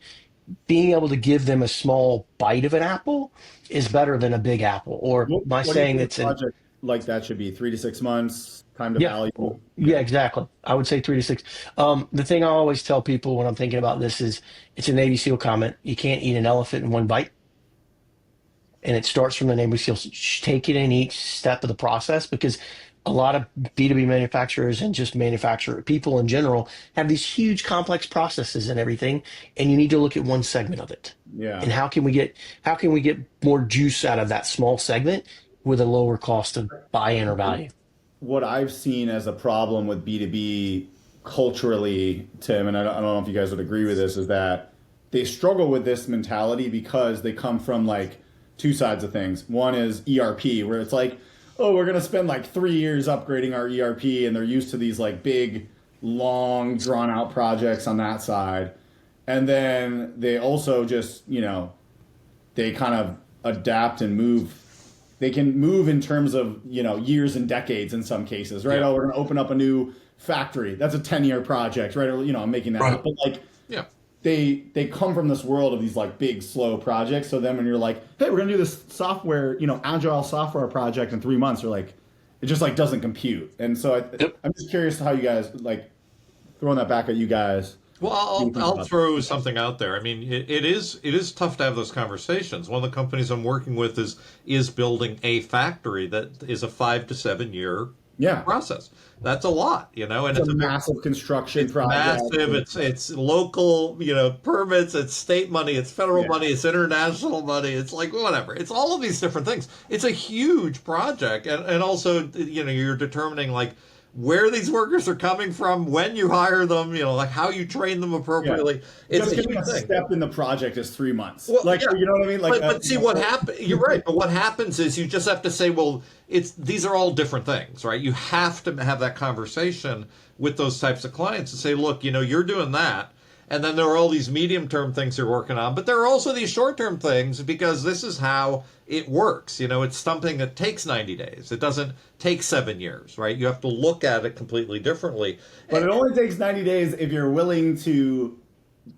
Being able to give them a small bite of an apple is better than a big apple. Or my saying that's a project like that should be 3 to 6 months. Time to value. Yeah, exactly. I would say 3 to 6. The thing I always tell people when I'm thinking about this is it's a Navy SEAL comment. You can't eat an elephant in one bite. And it starts from the Navy SEALs. Take it in each step of the process, because a lot of B2B manufacturers and just manufacturer people in general have these huge complex processes and everything. And you need to look at one segment of it. Yeah. And how can we get more juice out of that small segment with a lower cost of buy-in or value? What I've seen as a problem with B2B culturally, Tim, and I don't know if you guys would agree with this, is that they struggle with this mentality because they come from like two sides of things. One is ERP, where it's like, oh, we're going to spend like 3 years upgrading our ERP, and they're used to these like big, long, drawn out projects on that side. And then they also just, they kind of adapt and move. They can move in terms of, years and decades in some cases, right? Yeah. Oh, we're going to open up a new factory. That's a 10-year project, right? Or, I'm making that up. But they come from this world of these like big, slow projects. So then when you're like, hey, we're going to do this software, agile software project in 3 months, you're like, it just like doesn't compute. And so I'm just curious how you guys, like, throwing that back at you guys. Well, I'll throw something out there. I mean, it is tough to have those conversations. One of the companies I'm working with is building a factory that is a 5 to 7 year Yeah. process. That's a lot, and It's a it's a very, massive construction it's project. massive. It's local, permits. It's state money. It's federal Yeah. money. It's international money. It's like whatever. It's all of these different things. It's a huge project, and also you're determining like where these workers are coming from, when you hire them, like how you train them Yeah. appropriately. It's Just a getting huge a thing. step in the project is 3 months. Well, Like, yeah, you know what I mean? Like, but see what happens. You're right. But what happens is you just have to say, well, these are all different things, right? You have to have that conversation with those types of clients and say, look, you're doing that, and then there are all these medium term things you're working on, but there are also these short term things because this is how it works. It's something that takes 90 days. It doesn't take 7 years, right? You have to look at it completely differently. but it only takes 90 days if you're willing to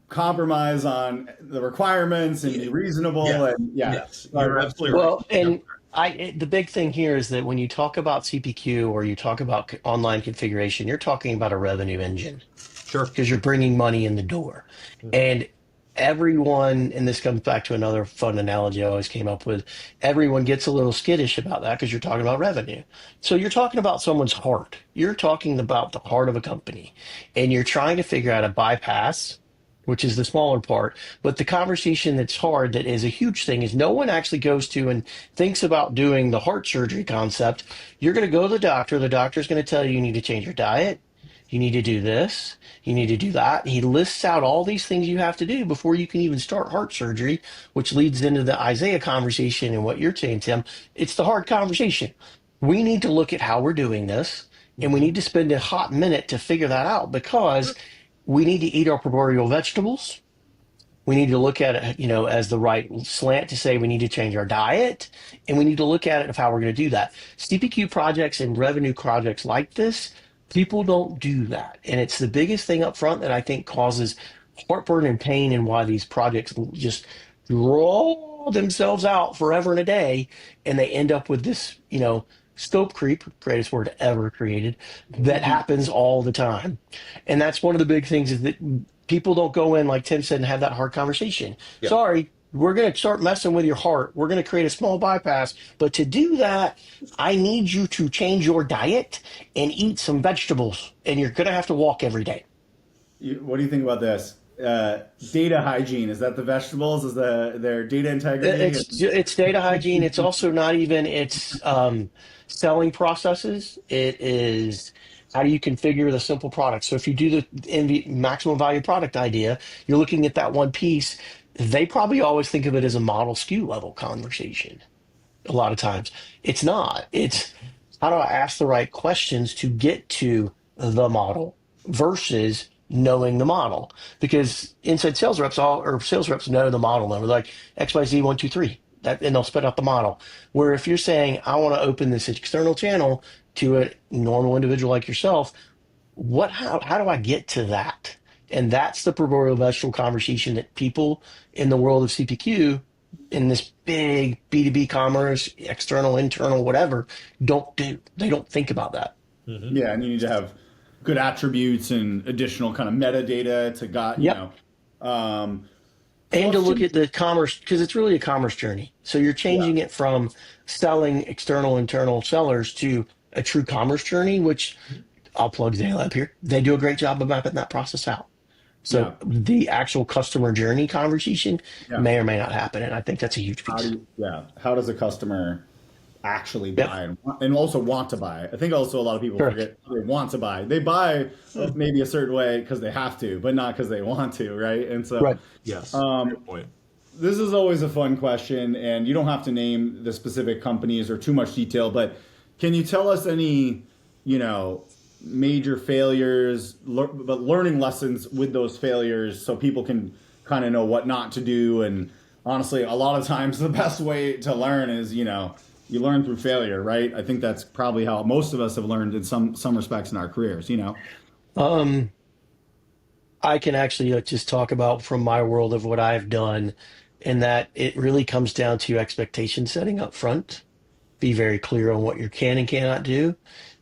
compromise on the requirements and be reasonable. Yeah. And Yes, you're absolutely right. Well, and the big thing here is that when you talk about CPQ or you talk about online configuration, you're talking about a revenue engine Sure. because you're bringing money in the door. Mhm. And everyone, and this comes back to another fun analogy I always came up with, everyone gets a little skittish about that because you're talking about revenue. So you're talking about someone's heart. You're talking about the heart of a company, and you're trying to figure out a bypass, which is the smaller part. But the conversation that's hard, that is a huge thing, is no one actually goes to and thinks about doing the heart surgery concept. You're going to go to the doctor. The doctor's going to tell you you need to change your diet. You need to do this. You need to do that. He lists out all these things you have to do before you can even start heart surgery, which leads into the Isaiah conversation and what you're saying, Tim. It's the hard conversation. We need to look at how we're doing this, and we need to spend a hot minute to figure that out because we need to eat our arboreal vegetables. We need to look at it, as the right slant to say we need to change our diet, and we need to look at it of how we're going to do that. CPQ projects and revenue projects like this, people don't do that, and it's the biggest thing up front that I think causes heartburn and pain, and why these projects just draw themselves out forever and a day, and they end up with this, scope creep, greatest word ever created, that happens all the time. And that's one of the big things is that people don't go in, like Tim said, and have that hard conversation. Yeah. Sorry, we're going to start messing with your heart. We're going to create a small bypass. But to do that, I need you to change your diet and eat some vegetables. And you're going to have to walk every day. what do you think about this? Data hygiene, is that the vegetables? Is their data integrity? It's data hygiene. It's also not even, it's selling processes. It is how do you configure the simple product. So if you do the maximum value product idea, you're looking at that one piece. They probably always think of it as a model SKU level conversation. A lot of times it's not. It's how do I ask the right questions to get to the model versus knowing the model, because inside sales reps sales reps know the model number, like XYZ 123, that, and they'll spit out the model. Where if you're saying I want to open this external channel to a normal individual like yourself, how do I get to that? And that's the proverbial vegetable conversation that people in the world of CPQ, in this big B2B commerce, external, internal, whatever, don't do. They don't think about that. Mm-hmm. Yeah, and you need to have good attributes and additional kind of metadata to And to look at the commerce, because it's really a commerce journey. So you're changing it from selling external, internal sellers to a true commerce journey, which I'll plug Zaelab here. They do a great job of mapping that process out. So the actual customer journey conversation may or may not happen. And I think that's a huge piece. How does a customer actually buy and also want to buy? I think also a lot of people forget they want to buy. They buy maybe a certain way because they have to, but not because they want to, right? And so, yes, good point. This is always a fun question, and you don't have to name the specific companies or too much detail, but can you tell us any, major failures, but learning lessons with those failures so people can kind of know what not to do? And honestly, a lot of times the best way to learn is, you learn through failure, right? I think that's probably how most of us have learned in some respects in our careers, I can actually just talk about from my world of what I've done, in that it really comes down to expectation setting up front. Be very clear on what you can and cannot do.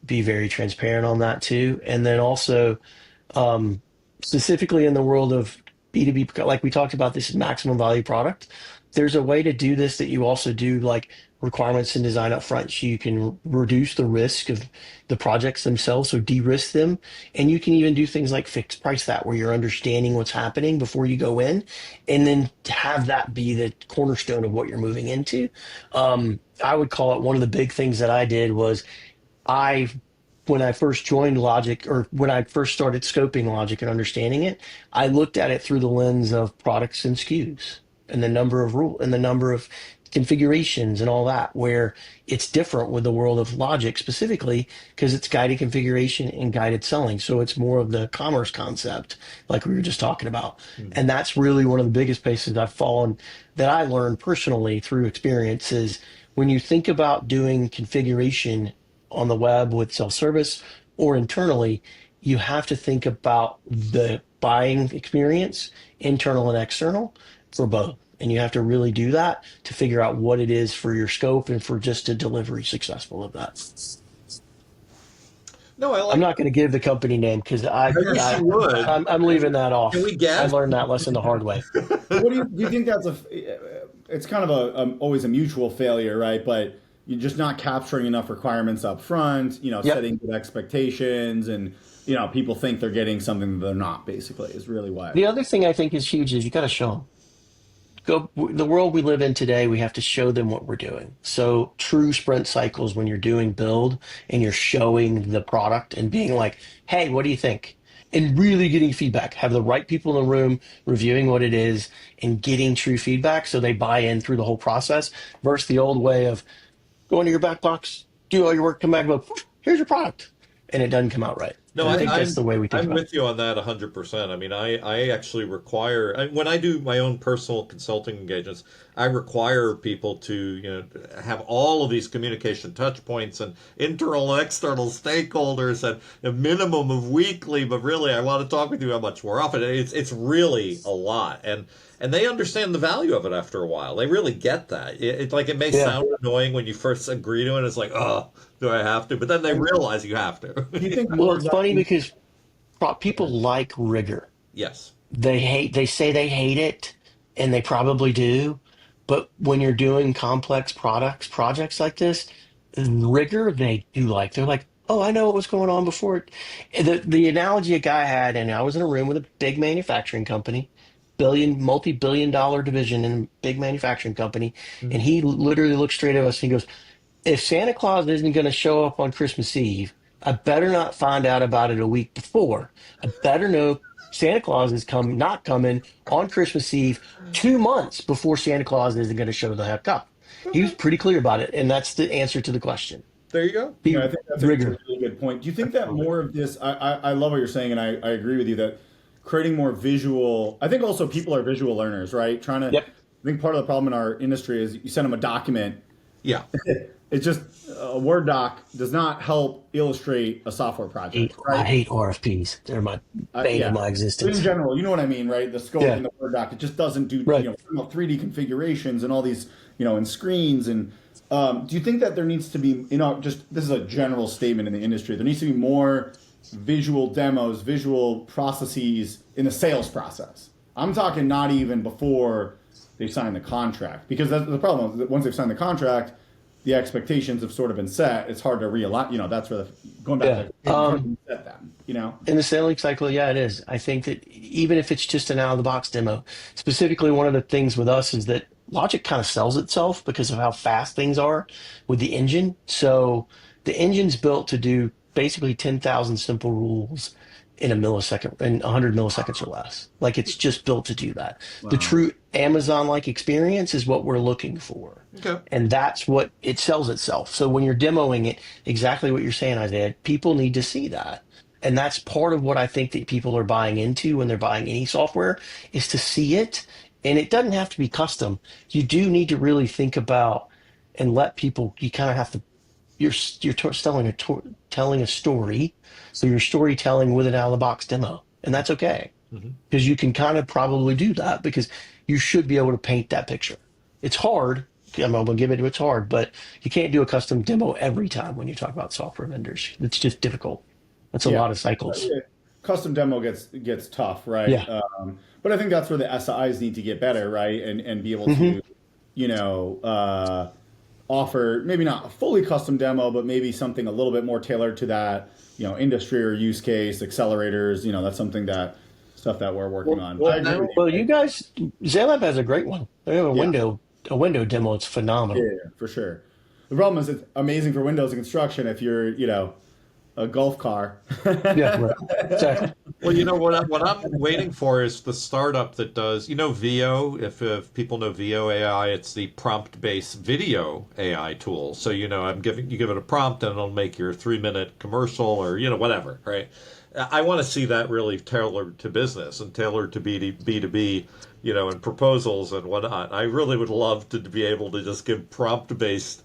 Be very transparent on that too. And then also, specifically in the world of B2B, like we talked about, this is maximum value product. there's a way to do this that you also do like requirements and design up front so you can reduce the risk of the projects themselves, so de-risk them. And you can even do things like fixed price that where you're understanding what's happening before you go in, and then have that be the cornerstone of what you're moving into. I would call it one of the big things that I did was I when I first joined Logic, or when I first started scoping Logic and understanding it, I looked at it through the lens of products and SKUs and the number of rule and the number of configurations and all that, where it's different with the world of Logic specifically because it's guided configuration and guided selling. So it's more of the commerce concept, like we were just talking about. And that's really one of the biggest places I've fallen that I learned personally through experience is when you think about doing configuration on the web with self-service or internally, you have to think about the buying experience, internal and external, for both. And you have to really do that to figure out what it is for your scope and for just a delivery successful of that. No, I like. I'm not going to give the company name because wish you would. I'm leaving that off. Can we guess? I learned that lesson the hard way. What do you think that's it's kind of always a mutual failure, right? But you're just not capturing enough requirements up front, Yep. setting good expectations, and people think they're getting something that they're not, basically, is really why. The other thing I think is huge is you got to show them. The world we live in today, we have to show them what we're doing. So true sprint cycles when you're doing build and you're showing the product and being like, hey, what do you think? And really getting feedback, have the right people in the room reviewing what it is and getting true feedback so they buy in through the whole process versus the old way of go into your back box, do all your work, come back, and go, here's your product. And it doesn't come out right. No, And I think that's the way we think I'm about it. with you on that 100%. I mean, I actually require, when I do my own personal consulting engagements, I require people to, have all of these communication touch points and internal and external stakeholders and a minimum of weekly, but really I want to talk with you how much more often. It's really a lot. And they understand the value of it after a while. They really get that. It may sound annoying when you first agree to it. It's like, oh, do I have to? But then they realize you have to. Do you think Well, it's funny because people like rigor. Yes. They say they hate it, and they probably do. But when you're doing complex projects like this, rigor they do like. They're like, oh, I know what was going on before. The analogy a guy had, and I was in a room with a big manufacturing company, multi-billion-dollar division in a big manufacturing company, and he literally looked straight at us and he goes, if Santa Claus isn't going to show up on Christmas Eve, I better not find out about it a week before. I better know Santa Claus is not coming on Christmas Eve 2 months before Santa Claus isn't going to show the heck up. He was pretty clear about it, and that's the answer to the question. There you go. I think that's a really good point. Do you think that more of this, I love what you're saying, and I agree with you that creating more visual, I think also people are visual learners, right? I think part of the problem in our industry is you send them a document. Yeah. It's just a Word doc does not help illustrate a software project. Right? I hate RFPs. They're my bane of my existence. In general, you know what I mean, right? The scope in the Word doc, it just doesn't do 3D configurations and all these, and screens. And do you think that there needs to be, this is a general statement in the industry, there needs to be more visual demos, visual processes in the sales process? I'm talking not even before they sign the contract, because that's the problem. Once they've signed the contract, the expectations have sort of been set. It's hard to realign. That's where going back to set them. In the selling cycle, it is. I think that even if it's just an out of the box demo, specifically one of the things with us is that Logic kind of sells itself because of how fast things are with the engine. So the engine's built to do basically 10,000 simple rules in a millisecond, in 100 milliseconds or less. Like it's just built to do that. Wow. The true Amazon-like experience is what we're looking for. Okay. And that's what it sells itself. So when you're demoing it, exactly what you're saying, Isaiah, people need to see that. And that's part of what I think that people are buying into when they're buying any software is to see it. And it doesn't have to be custom. You do need to really think about and let people, you kind of have to, you're telling a story. So you're storytelling with an out-of-the-box demo. And that's okay. Because you can kind of probably do that because you should be able to paint that picture. It's hard. I'm going to give it to it's hard, but you can't do a custom demo every time when you talk about software vendors. It's just difficult. That's a lot of cycles. Custom demo gets tough, right? Yeah. But I think that's where the SIs need to get better, right? And be able to offer maybe not a fully custom demo, but maybe something a little bit more tailored to that, industry or use case, accelerators, that's something that stuff that we're working on. I agree with Well, you. you guys, Zaelab has a great one. They have Yeah, a window demo. It's yeah, phenomenal. yeah, for sure. The problem is it's amazing for Windows and construction if you're, a golf car. Yeah, right. Exactly. Well, what I'm waiting for is the startup that does, VO. If people know VO AI, it's the prompt-based video AI tool. So you give it a prompt and it'll make your 3-minute commercial or whatever, right? I want to see that really tailored to business and tailored to B2B, and proposals and whatnot. I really would love to be able to just give prompt-based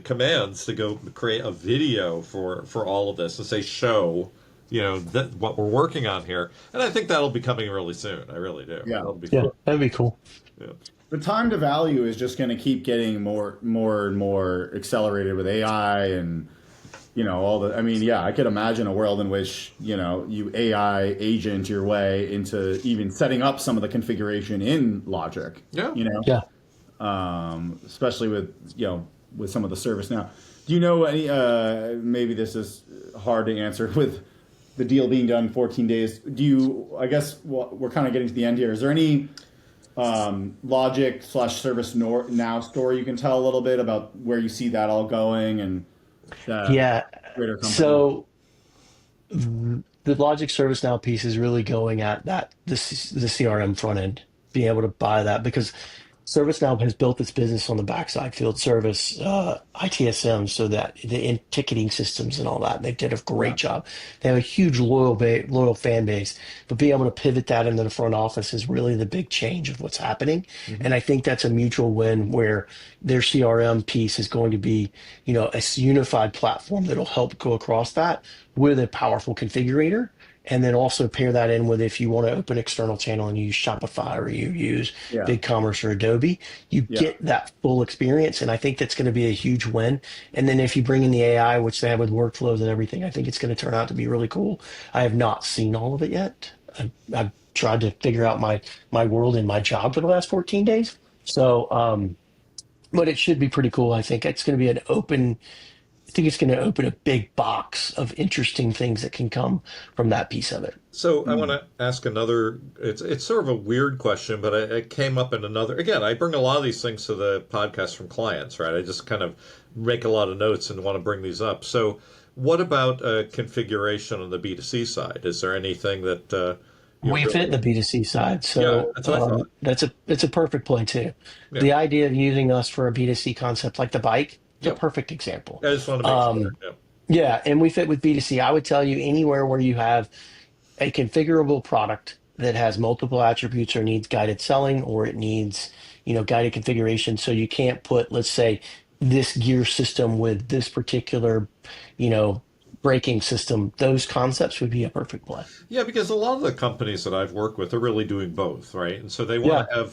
commands to go create a video for all of this to say show that what we're working on here, and I think that'll be coming really soon. I really do. Yeah. That'll be Yeah, fun. that'd be cool. Yeah. The time to value is just going to keep getting more and more accelerated with AI and all the. I mean, yeah, I could imagine a world in which you AI agent your way into even setting up some of the configuration in Logic. Yeah. Yeah. Especially with some of the ServiceNow. Do you know any? Maybe this is hard to answer with the deal being done in 14 days. Do you? I guess we're kind of getting to the end here. Is there any Logic / ServiceNow story you can tell a little bit about where you see that all going and Yeah. greater company? So the Logic ServiceNow piece is really going at the CRM front end, being able to buy that because ServiceNow has built its business on the backside, field service, ITSM, so that in ticketing systems and all that. They did a Yeah. great job. They have a huge loyal fan base, but being able to pivot that into the front office is really the big change of what's happening. And I think that's a mutual win where their CRM piece is going to be, a unified platform that'll help go across that with a powerful configurator. And then also pair that in with if you want to open external channel and you use Shopify or you use Yeah. BigCommerce or Adobe, you Yeah. get that full experience. And I think that's going to be a huge win. And then if you bring in the AI, which they have with workflows and everything, I think it's going to turn out to be really cool. I have not seen all of it yet. I've tried to figure out my world and my job for the last 14 days. So, but it should be pretty cool. I think it's going to be I think it's going to open a big box of interesting things that can come from that piece of it. So I want to ask another. It's sort of a weird question, but it came up in another. Again, I bring a lot of these things to the podcast from clients, right? I just kind of make a lot of notes and want to bring these up. So, what about configuration on the B2C side? Is there anything that We fit the B2C side, so Yeah, that's what I thought. it's a perfect play too. Yeah. The idea of using us for a B2C concept like the bike, it's Yep. a perfect example. I just want to make sure. Yeah. Yeah, and we fit with B2C. I would tell you anywhere where you have a configurable product that has multiple attributes or needs guided selling or it needs, guided configuration. So you can't put, let's say, this gear system with this particular, you know, braking system. Those concepts would be a perfect play. Yeah, because a lot of the companies that I've worked with are really doing both, right? And so Yeah.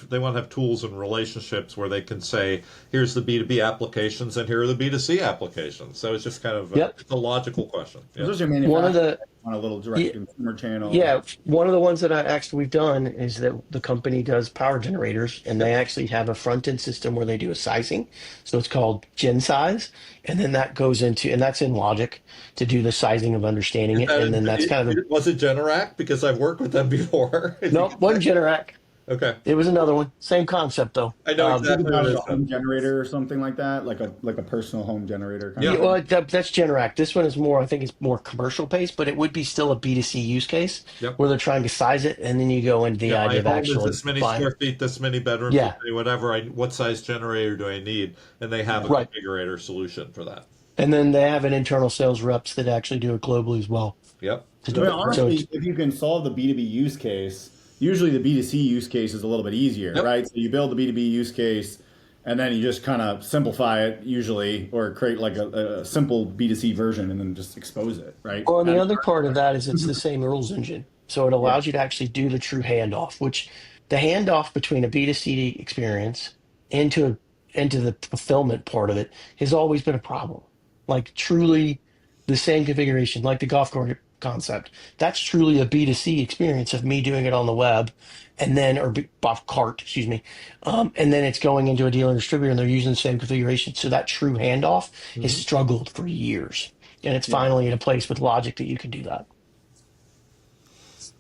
they want to have tools and relationships where they can say, here's the B2B applications and here are the B2C applications. So it's just kind of Yep. it's a logical question. Yeah. Those are One of manufacturing the on a little direct consumer channel. Yeah, one of the ones that we've done is that the company does power generators, and they actually have a front end system where they do a sizing. So it's called Gen Size, and then that goes into and that's in Logic to do the sizing of understanding it, and then that's kind of the Was it Generac? Because I've worked with them before. no, wasn't Generac. Okay. It was another one, same concept though. I know Think exactly about what it it as a home is. generator or something like that, like a personal home generator kind Yeah. of. Well, that's Generac. This one is more, I think it's more commercial based, but it would be still a B2C use case Yep. where they're trying to size it, and then you go into the Yeah, idea of my home is actually this many buying. square feet, this many bedrooms, Yeah. this many whatever. What size generator do I need? And they have a Right. configurator solution for that. And then they have an internal sales reps that actually do it globally as well. Yep. To I do mean, it. So honestly, it's, if you can solve the B2B use case, usually the B2C use case is a little bit easier, Yep. right? So you build the B2B use case and then you just kind of simplify it usually or create like a simple B2C version and then just expose it, right? well, and the other part of that is it's the same rules engine. So it allows you to actually do the true handoff, which the handoff between a B2C experience into the fulfillment part of it has always been a problem. Like truly the same configuration, like the golf cart concept. That's truly a B2C experience of me doing it on the web and then, or off cart, excuse me. And then it's going into a dealer and distributor and they're using the same configuration. So that true handoff has struggled for years. And it's finally in a place with logic that you can do that.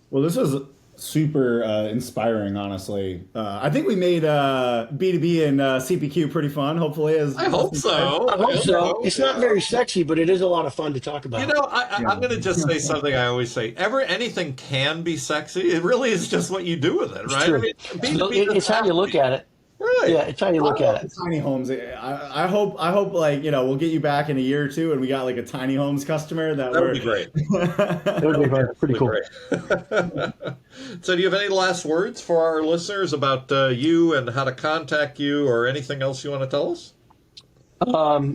Well, this was super inspiring, honestly. I think we made B2B and CPQ pretty fun, hopefully. I hope so. I hope so. It's not very sexy, but it is a lot of fun to talk about. I'm going to just say something I always say. Anything can be sexy. It really is just what you do with it, right? I mean, it's how you look at it. Right. Yeah, it's how you look at it. Tiny homes. I hope like, we'll get you back in a year or two and we got like a tiny homes customer that would be great. That would be pretty cool. So do you have any last words for our listeners about you and how to contact you or anything else you want to tell us?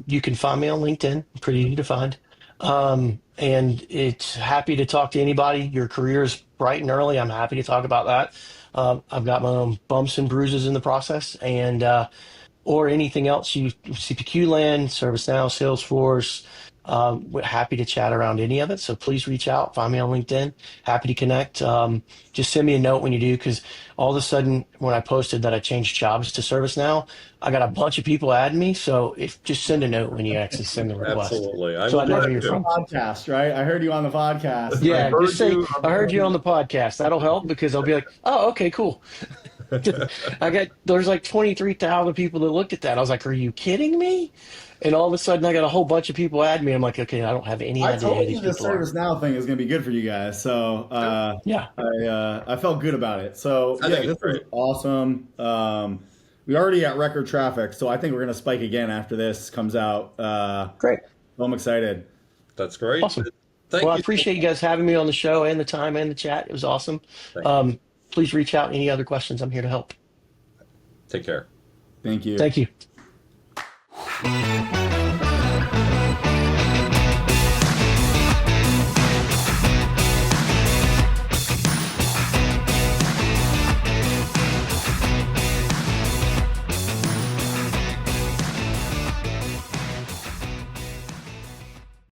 You can find me on LinkedIn. Pretty easy to find. And it's happy to talk to anybody. Your career is bright and early. I'm happy to talk about that. I've got my own bumps and bruises in the process, and or anything else CPQ land, ServiceNow, Salesforce. We're happy to chat around any of it. So please reach out, find me on LinkedIn. Happy to connect. Just send me a note when you do, because all of a sudden when I posted that I changed jobs to ServiceNow, I got a bunch of people adding me. So just send a note when you actually send the request. Absolutely. So I know who you're from. Podcast, right? I heard you on the podcast. Yeah, just say I heard you on the podcast. That'll help, because I'll be like, oh, okay, cool. There's like 23,000 people that looked at that. I was like, are you kidding me? And all of a sudden, I got a whole bunch of people add me. I'm like, okay, I don't have any idea who these people are. The ServiceNow thing is going to be good for you guys. So I felt good about it. So this is awesome. We already got record traffic, so I think we're going to spike again after this comes out. Great. I'm excited. That's great. Awesome. I appreciate you guys having me on the show and the time and the chat. It was awesome. Please reach out. Any other questions? I'm here to help. Take care. Thank you. Thank you.